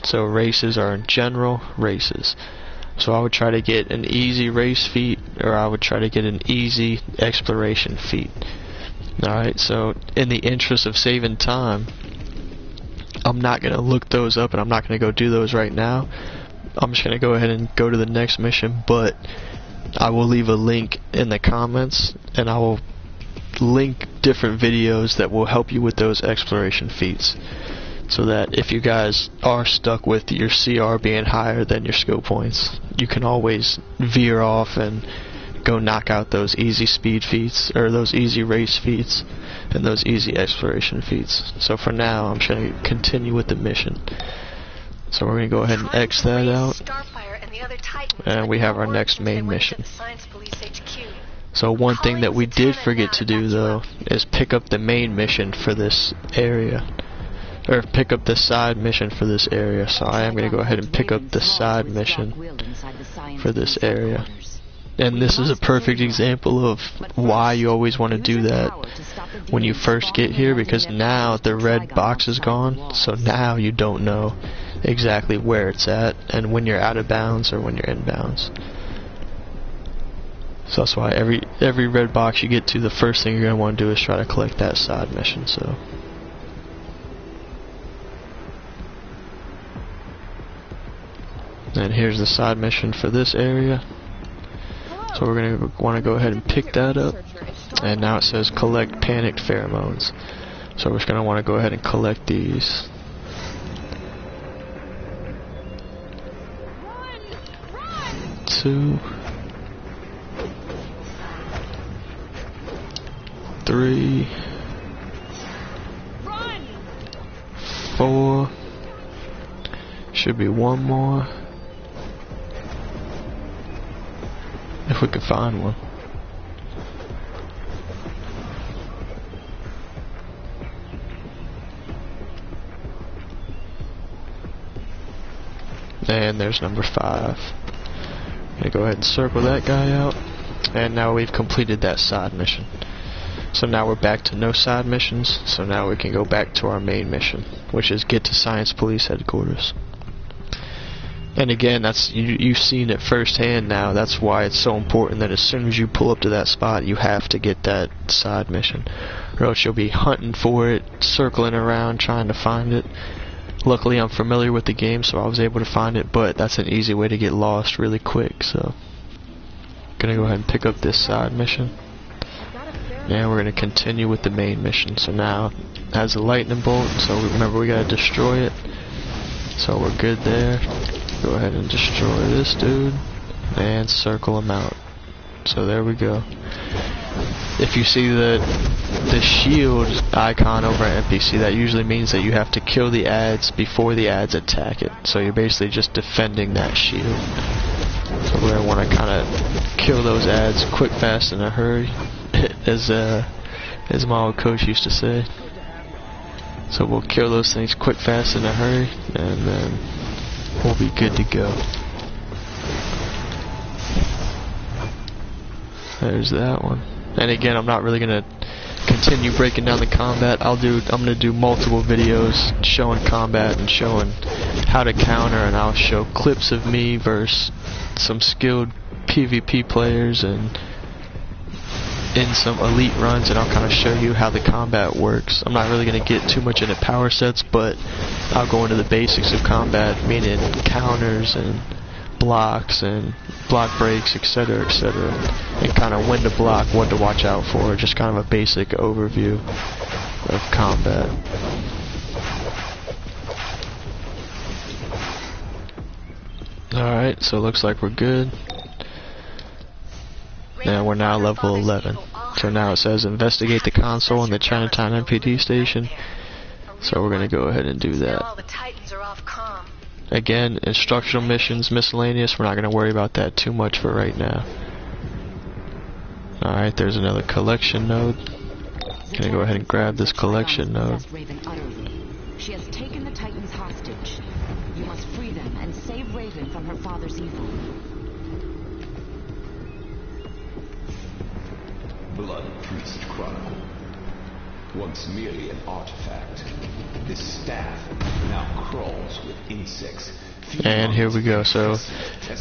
So races are in general races. So I would try to get an easy race feat, or I would try to get an easy exploration feat. Alright, so in the interest of saving time, I'm not going to look those up and I'm not going to go do those right now. I'm just going to go ahead and go to the next mission, but I will leave a link in the comments and I will link different videos that will help you with those exploration feats, so that if you guys are stuck with your CR being higher than your skill points, you can always veer off and go knock out those easy speed feats, or those easy race feats, and those easy exploration feats. So for now, I'm just going to continue with the mission. So we're going to go ahead and X that out, and we have our next main mission. So one thing that we did forget to do though is pick up the main mission for this area, or pick up the side mission for this area. So I am going to go ahead and pick up the side mission for this area. And this is a perfect example of why you always want to do that when you first get here, because now the red box is gone, so now you don't know exactly where it's at and when you're out of bounds or when you're in bounds. So that's why every red box you get to, the first thing you're going to want to do is try to collect that side mission. So and here's the side mission for this area. So we're going to want to go ahead and pick that up. And now it says collect panicked pheromones. So we're just going to want to go ahead and collect these. Two, 3, 4. Should be one more. If we could find one. And there's number 5. I'm gonna go ahead and circle that guy out. And now we've completed that side mission. So now we're back to no side missions. So now we can go back to our main mission, which is get to Science Police Headquarters. And again, that's you've seen it firsthand now. That's why it's so important that as soon as you pull up to that spot, you have to get that side mission, or else you'll be hunting for it, circling around trying to find it. Luckily, I'm familiar with the game, so I was able to find it, but that's an easy way to get lost really quick. So, gonna go ahead and pick up this side mission. Now we're gonna continue with the main mission. So now it has a lightning bolt, so remember we gotta destroy it. So we're good there. Go ahead and destroy this dude and circle him out. So there we go. If you see the shield icon over at NPC, that usually means that you have to kill the ads before the ads attack it. So you're basically just defending that shield. So we're gonna want to kind of kill those ads quick, fast, in a hurry, as my old coach used to say. So we'll kill those things quick, fast, in a hurry, and then we'll be good to go. There's that one. And again, I'm not really going to continue continue breaking down the combat. I'm gonna do multiple videos showing combat and showing how to counter, and I'll show clips of me versus some skilled PvP players and in some elite runs, and I'll kind of show you how the combat works. I'm not really going to get too much into power sets, but I'll go into the basics of combat, meaning counters and blocks and block breaks, etc., etc., and kind of when to block, what to watch out for, just kind of a basic overview of combat. Alright, so it looks like we're good. And we're now level 11. So now it says investigate the console in the Chinatown MPD station. So we're going to go ahead and do that. Again, instructional missions, miscellaneous, we're not going to worry about that too much for right now. Alright, there's another collection node. Going to go ahead and grab this collection node. She has taken the Titans hostage. You must free them and save Raven from her father's evil. Blood Priest Chronicle. Once merely an artifact, this staff now crawls with insects. And here we go. So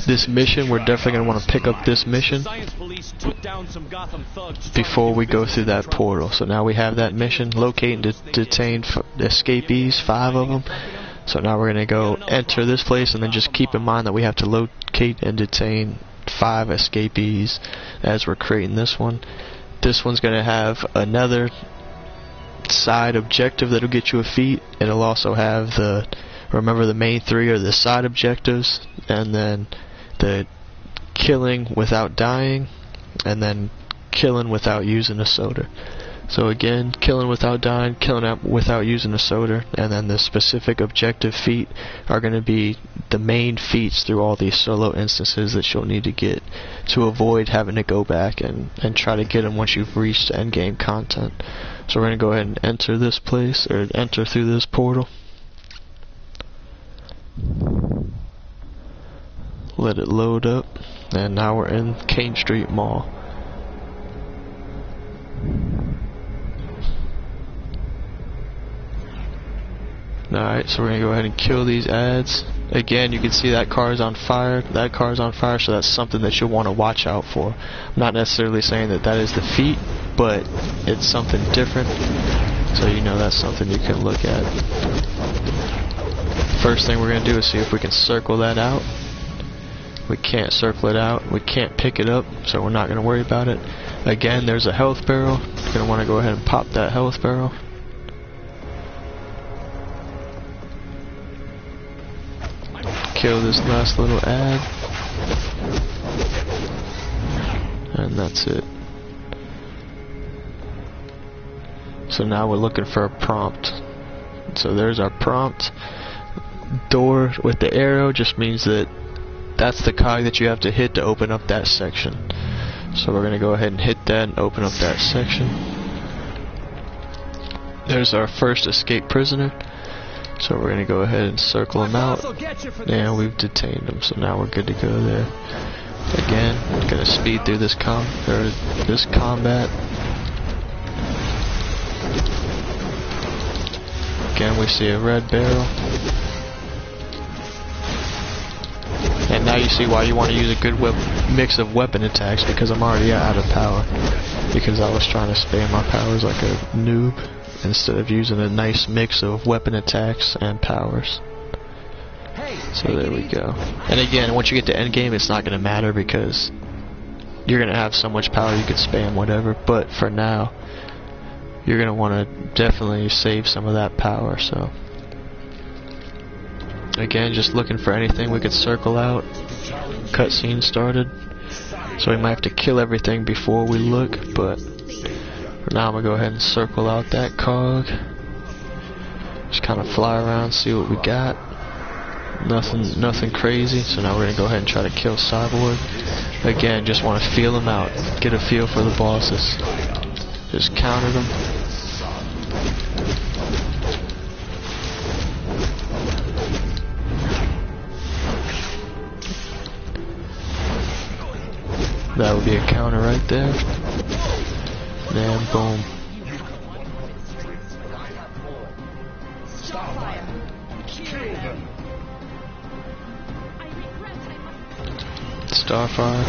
this mission, we're definitely going to want to pick up this mission before we go through that portal. So now we have that mission, locate and detain escapees, 5 of them. So now we're going to go enter this place, and then just keep in mind that we have to locate and detain 5 escapees as we're creating this one. This one's going to have another side objective that'll get you a feat. It'll also have the, remember the main 3 are the side objectives, and then the killing without dying, and then killing without using a soda. So again, killing without dying, killing out without using a soda, and then the specific objective feat are going to be the main feats through all these solo instances that you'll need to get to avoid having to go back and try to get them once you've reached endgame content. So we're going to go ahead and enter this place, or enter through this portal. Let it load up, and now we're in Kane Street Mall. Alright, so we're going to go ahead and kill these ads. Again, you can see that car is on fire, that car is on fire, so that's something that you'll want to watch out for. I'm not necessarily saying that that is the feat, but it's something different, so you know that's something you can look at. First thing we're going to do is see if we can circle that out. We can't circle it out, we can't pick it up, so we're not going to worry about it. Again, there's a health barrel. You're going to want to go ahead and pop that health barrel. Kill this last little ad, and that's it. So now we're looking for a prompt. So there's our prompt. Door with the arrow just means that that's the cog that you have to hit to open up that section. So we're going to go ahead and hit that and open up that section. There's our first escaped prisoner. So we're going to go ahead and circle him out, and we've detained him, so now we're good to go there. Again, I'm going to speed through this combat. Again, we see a red barrel. And now you see why you want to use a good mix of weapon attacks, because I'm already out of power. Because I was trying to spam my powers like a noob, instead of using a nice mix of weapon attacks and powers. So there we go. And again, once you get to endgame, it's not going to matter because you're going to have so much power you could spam whatever. But for now, you're going to want to definitely save some of that power. So again, just looking for anything we could circle out. Cutscene started. So we might have to kill everything before we look, but for now I'm going to go ahead and circle out that cog. Just kind of fly around, see what we got. Nothing crazy, so now we're going to go ahead and try to kill Cyborg. Again, just want to feel them out, get a feel for the bosses. Just counter them. That would be a counter right there. And boom. Starfire.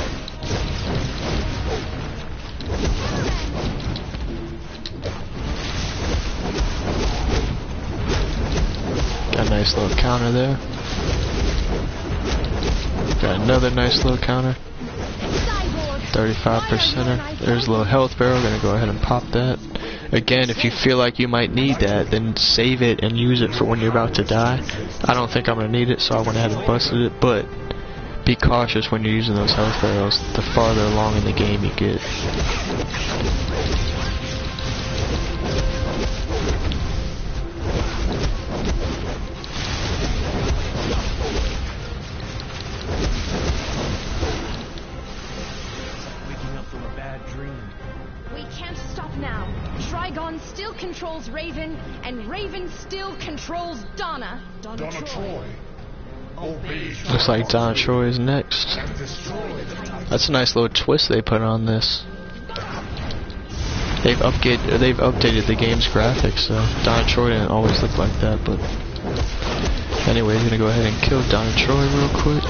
Got a nice little counter there. Got another nice little counter. 35%er. There's a little health barrel. Gonna go ahead and pop that. Again, if you feel like you might need that, then save it and use it for when you're about to die. I don't think I'm gonna need it, so I went ahead and busted it, but be cautious when you're using those health barrels. The farther along in the game you get. Still controls Raven, and Raven still controls Donna. Donna Troy. Looks like Donna Troy is next. That's a nice little twist they put on this. They've updated the game's graphics, so Donna Troy didn't always look like that, but anyway, we're gonna go ahead and kill Donna Troy real quick.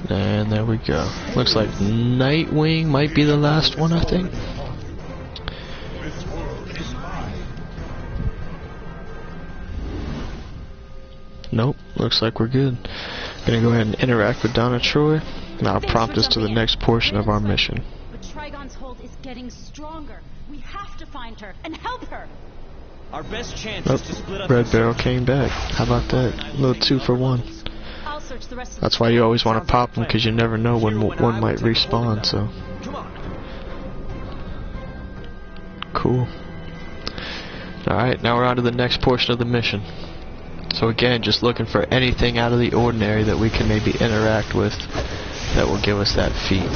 And there we go. Looks like Nightwing might be the last one, I think. Nope, looks like we're good. Gonna go ahead and interact with Donna Troy. And I'll prompt us to the next portion of our mission. But Trigon's hold is getting stronger. We have to find her and help her. Our best chance is to split up. Red Barrel came back. How about that? A little 2 for 1. That's why you always want to pop them, because you never know when one might respawn, so. Cool. Alright, now we're on to the next portion of the mission. So again, just looking for anything out of the ordinary that we can maybe interact with that will give us that feat.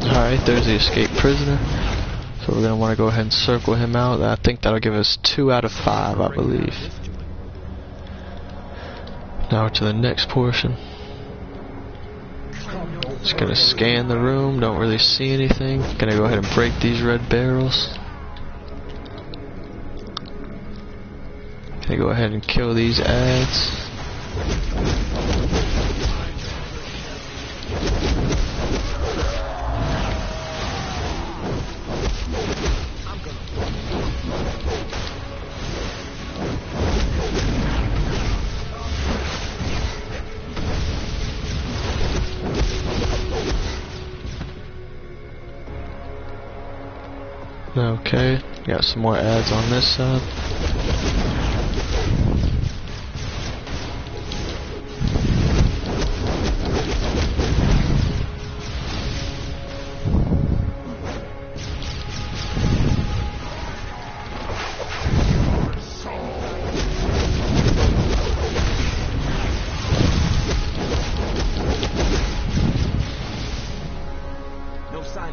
Alright, there's the escaped prisoner. So we're going to want to go ahead and circle him out. I think that'll give us 2 out of 5, I believe. Now to the next portion. Just going to scan the room, don't really see anything. Going to go ahead and break these red barrels. Going to go ahead and kill these ads. Okay, got some more ads on this side.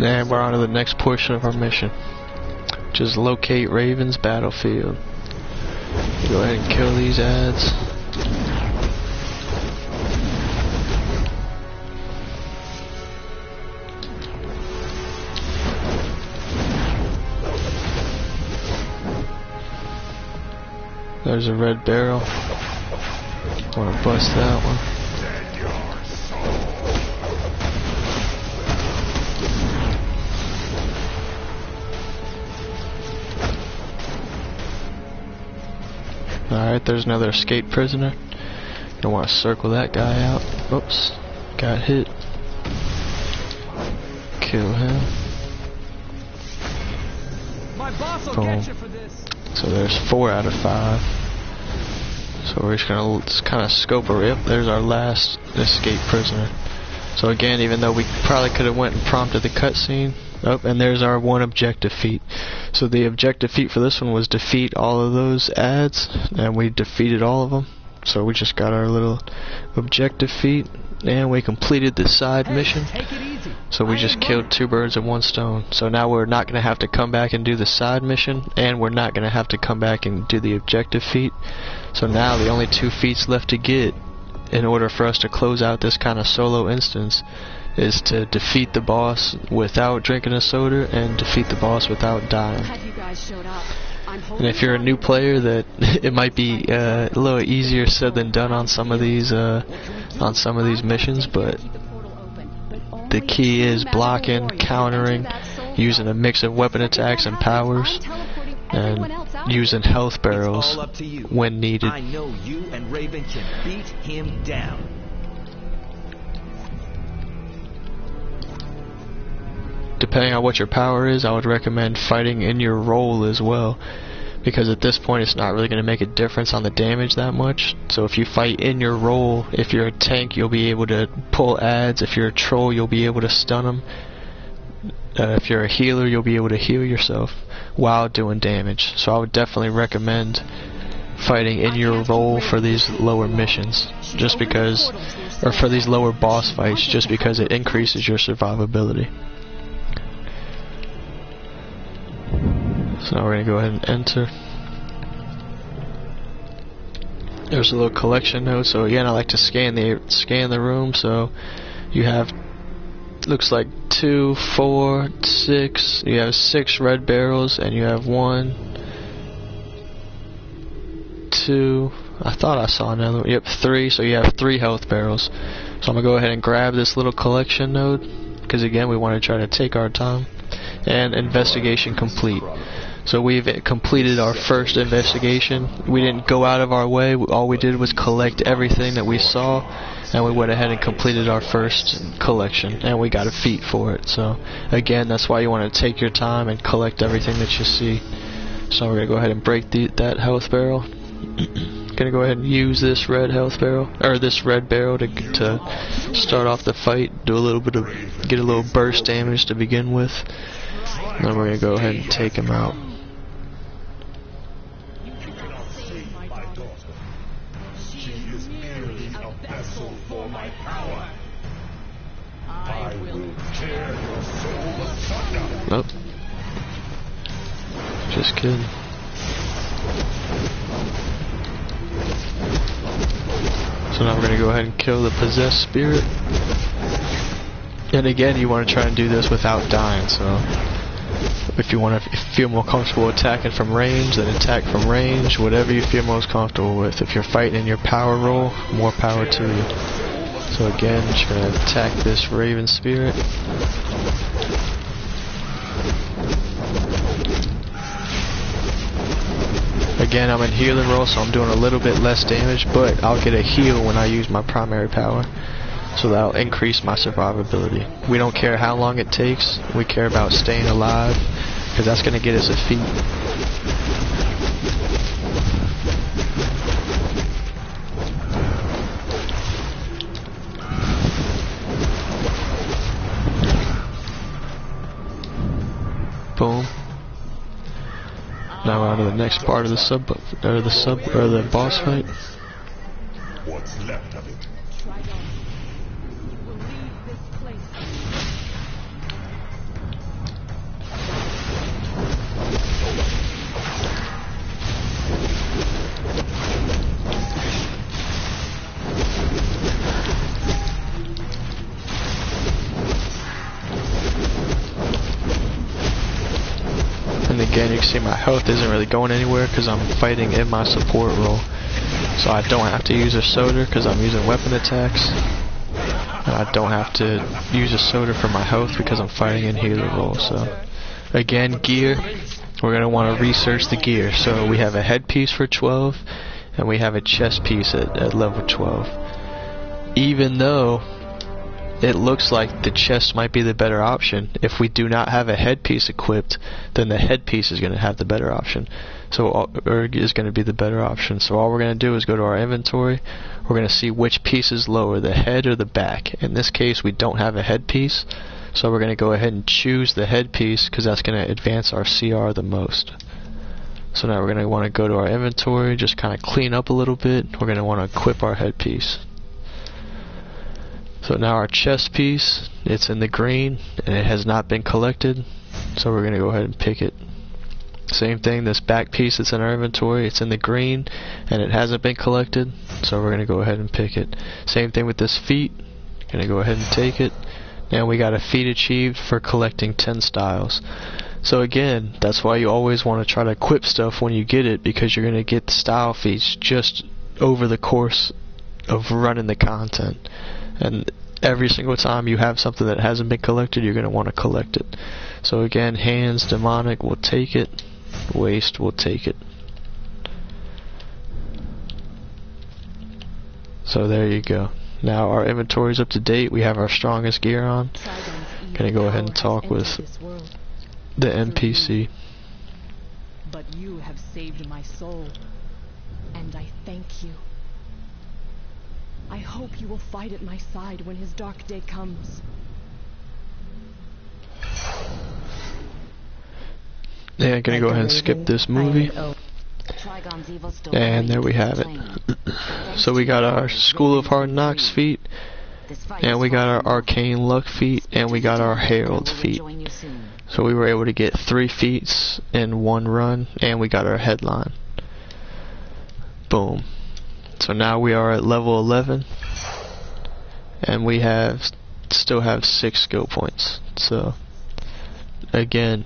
And we're on to the next portion of our mission. Just locate Raven's battlefield. Go ahead and kill these ads. There's a red barrel. Want to bust that one. Alright, there's another escaped prisoner. Don't want to circle that guy out. Oops. Got hit. Kill him. My boss will Boom. get you for this. So there's 4 out of 5. So we're just gonna kind of scope her. Yep, there's our last escaped prisoner. So again, even though we probably could have went and prompted the cutscene. Oh, and there's our 1 objective feat. So the objective feat for this one was defeat all of those ads, and we defeated all of them. So we just got our little objective feat, and we completed the side mission. Take it easy. So we just killed 2 birds with 1 stone. So now we're not going to have to come back and do the side mission, and we're not going to have to come back and do the objective feat. So now the only 2 feats left to get in order for us to close out this kind of solo instance is to defeat the boss without drinking a soda and defeat the boss without dying. And if you're a new player, that it might be a little easier said than done on some of these missions, but the key is blocking, countering, using a mix of weapon attacks and powers, and using health barrels when needed. I know you and Raven can beat him down. Depending on what your power is, I would recommend fighting in your role as well, because at this point it's not really going to make a difference on the damage that much. So if you fight in your role, if you're a tank, you'll be able to pull adds. If you're a troll, you'll be able to stun them. If you're a healer, you'll be able to heal yourself while doing damage. So I would definitely recommend fighting in your role for these lower missions, just because, or for these lower boss fights, just because it increases your survivability. So now we're going to go ahead and enter. There's a little collection note. So again, I like to scan the room. So you have, looks like 2, 4, 6. You have 6 red barrels, and you have 1, 2. I thought I saw another one. Yep, 3. So you have 3 health barrels. So I'm gonna go ahead and grab this little collection node, because again, we want to try to take our time. And investigation complete. So we've completed our first investigation. We didn't go out of our way. All we did was collect everything that we saw, and we went ahead and completed our first collection, and we got a feat for it. So again, that's why you want to take your time and collect everything that you see. So we're gonna go ahead and break that health barrel. Gonna go ahead and use this red health barrel, or this red barrel, to start off the fight. Do a little bit of, get a little burst damage to begin with. And then we're gonna go ahead and take him out. Nope. Just kidding. So now we're going to go ahead and kill the possessed spirit. And again, you want to try and do this without dying. So if you want to feel more comfortable attacking from range, then attack from range. Whatever you feel most comfortable with. If you're fighting in your power role, more power to you. So again, just going to attack this raven spirit. Again, I'm in healing role, so I'm doing a little bit less damage, but I'll get a heal when I use my primary power. So that'll increase my survivability. We don't care how long it takes, we care about staying alive, because that's going to get us a feat. Boom. Now we're on to the next part of the the boss fight. What's left of it? And again, you can see my health isn't really going anywhere because I'm fighting in my support role. So I don't have to use a soda because I'm using weapon attacks. And I don't have to use a soda for my health because I'm fighting in healer role. So again, gear, we're going to want to research the gear. So we have a headpiece for 12 and we have a chest piece at level 12. Even though it looks like the chest might be the better option, if we do not have a headpiece equipped, then the headpiece is going to have the better option. So, or is going to be the better option. So all we're going to do is go to our inventory. We're going to see which piece is lower, the head or the back. In this case, we don't have a headpiece, so we're going to go ahead and choose the headpiece because that's going to advance our CR the most. So now we're going to want to go to our inventory, just kind of clean up a little bit. We're going to want to equip our headpiece. So now our chest piece, it's in the green and it has not been collected, so we're going to go ahead and pick it. Same thing, this back piece that's in our inventory, it's in the green and it hasn't been collected, so we're going to go ahead and pick it. Same thing with this feat, going to go ahead and take it. And we got a feat achieved for collecting 10 styles. So again, that's why you always want to try to equip stuff when you get it, because you're going to get the style feats just over the course of running the content. And every single time you have something that hasn't been collected, you're going to want to collect it. So again, hands, demonic, we'll take it. Waste, we'll take it. So there you go. Now our inventory is up to date. We have our strongest gear on. Gonna go ahead and talk with the NPC. But you have saved my soul, and I thank you. I hope you will fight at my side when his dark day comes. Yeah, gonna go ahead and skip this movie. And there we have it. So we got our School of Hard Knocks feat, and we got our Arcane Luck feat, and we got our Herald feat. So we were able to get 3 feats in one run, and we got our headline. Boom. So now we are at level 11, and we still have 6 skill points. So again,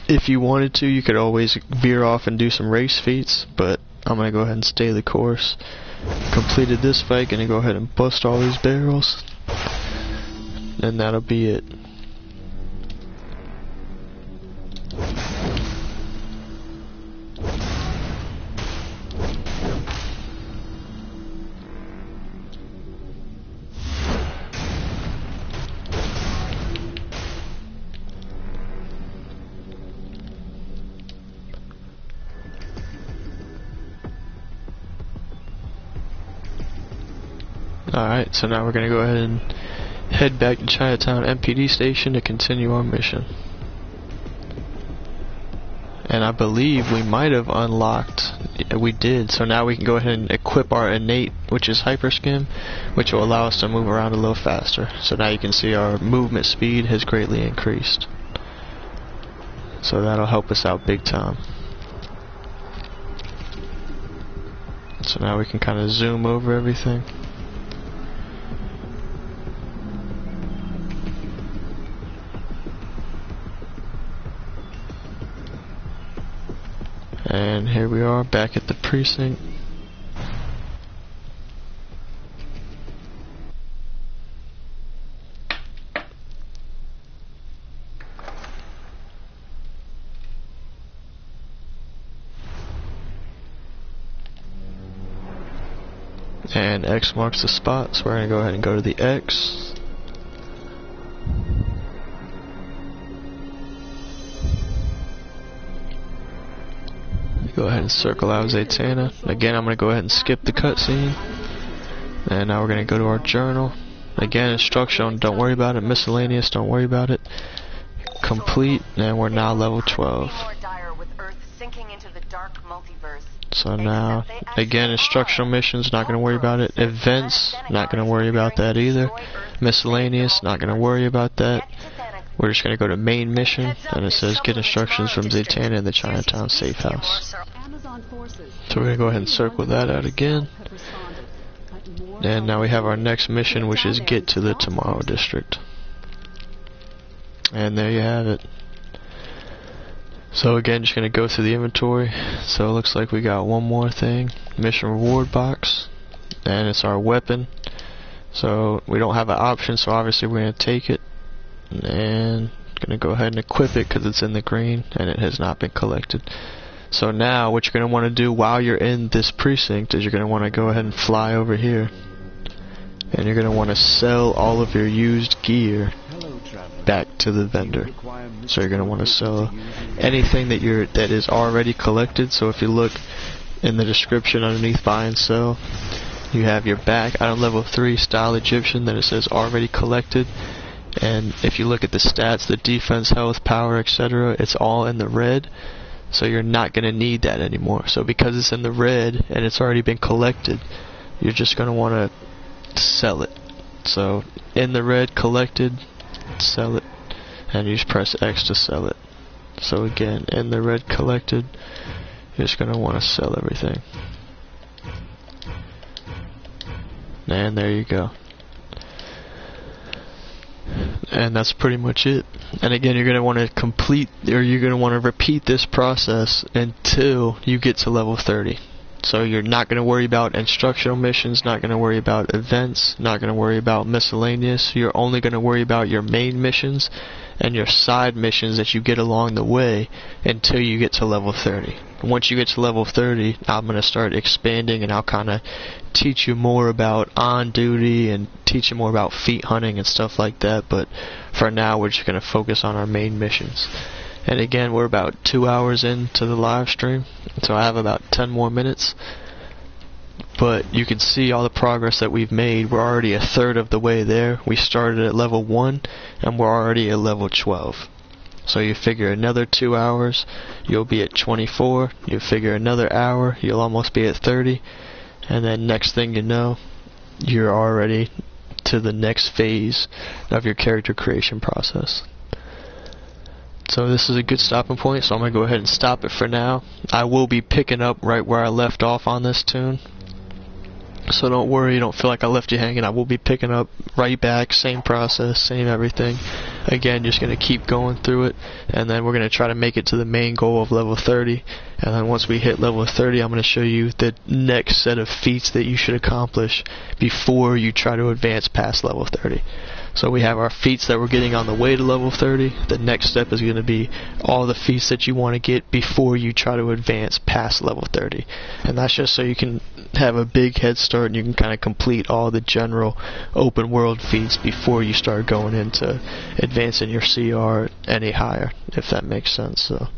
if you wanted to, you could always veer off and do some race feats, but I'm going to go ahead and stay the course. Completed this fight, going to go ahead and bust all these barrels, and that'll be it. Alright, so now we're going to go ahead and head back to Chinatown MPD station to continue our mission. And I believe we might have unlocked, we did, so now we can go ahead and equip our innate, which is hyperskim, which will allow us to move around a little faster. So now you can see our movement speed has greatly increased. So that'll help us out big time. So now we can kind of zoom over everything. And here we are back at the precinct. And X marks the spot, so we're going to go ahead and go to the X. Go ahead and circle out Zatanna. Again, I'm going to go ahead and skip the cutscene. And now we're going to go to our journal. Again, instruction, don't worry about it. Miscellaneous, don't worry about it. Complete, and we're now level 12. So now, again, instructional missions, not going to worry about it. Events, not going to worry about that either. Miscellaneous, not going to worry about that. We're just going to go to main mission, and it says get instructions from Zatanna in the Chinatown safe house. So we're going to go ahead and circle that out again. And now we have our next mission, which is get to the Tomorrow District. And there you have it. So again, just going to go through the inventory. So it looks like we got one more thing. Mission reward box. And it's our weapon. So we don't have an option, so obviously we're going to take it. And going to go ahead and equip it because it's in the green and it has not been collected. So now what you're going to want to do while you're in this precinct is you're going to want to go ahead and fly over here. And you're going to want to sell all of your used gear back to the vendor. So you're going to want to sell anything that is already collected. So if you look in the description underneath buy and sell, you have your back item level 3 style Egyptian that it says already collected. And if you look at the stats, the defense, health, power, etc., it's all in the red. So you're not going to need that anymore. So because it's in the red and it's already been collected, you're just going to want to sell it. So in the red, collected, sell it, and you just press X to sell it. So again, in the red, collected, you're just going to want to sell everything. And there you go. And that's pretty much it. And again, you're going to want to complete, or you're going to want to repeat this process until you get to level 30. So you're not going to worry about instructional missions, not going to worry about events, not going to worry about miscellaneous. You're only going to worry about your main missions and your side missions that you get along the way until you get to level 30. Once you get to level 30, I'm going to start expanding, and I'll kind of teach you more about on duty and teach you more about feat hunting and stuff like that. But for now, we're just going to focus on our main missions. And again, we're about 2 hours into the live stream, so I have about 10 more minutes. But you can see all the progress that we've made. We're already a third of the way there. We started at level 1, and we're already at level 12. So you figure another 2 hours, you'll be at 24. You figure another hour, you'll almost be at 30. And then next thing you know, you're already to the next phase of your character creation process. So this is a good stopping point, so I'm going to go ahead and stop it for now. I will be picking up right where I left off on this toon. So don't worry, don't feel like I left you hanging. I will be picking up right back, same process, same everything. Again, just going to keep going through it, and then we're going to try to make it to the main goal of level 30. And then once we hit level 30, I'm going to show you the next set of feats that you should accomplish before you try to advance past level 30. So we have our feats that we're getting on the way to level 30. The next step is going to be all the feats that you want to get before you try to advance past level 30. And that's just so you can have a big head start and you can kind of complete all the general open world feats before you start going into advancing your CR any higher, if that makes sense. So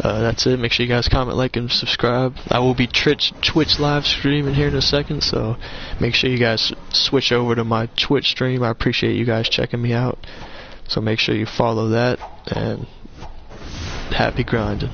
that's it. Make sure you guys comment, like, and subscribe. I will be Twitch live streaming here in a second, so make sure you guys switch over to my Twitch stream. I appreciate you guys checking me out. So make sure you follow that, and happy grinding.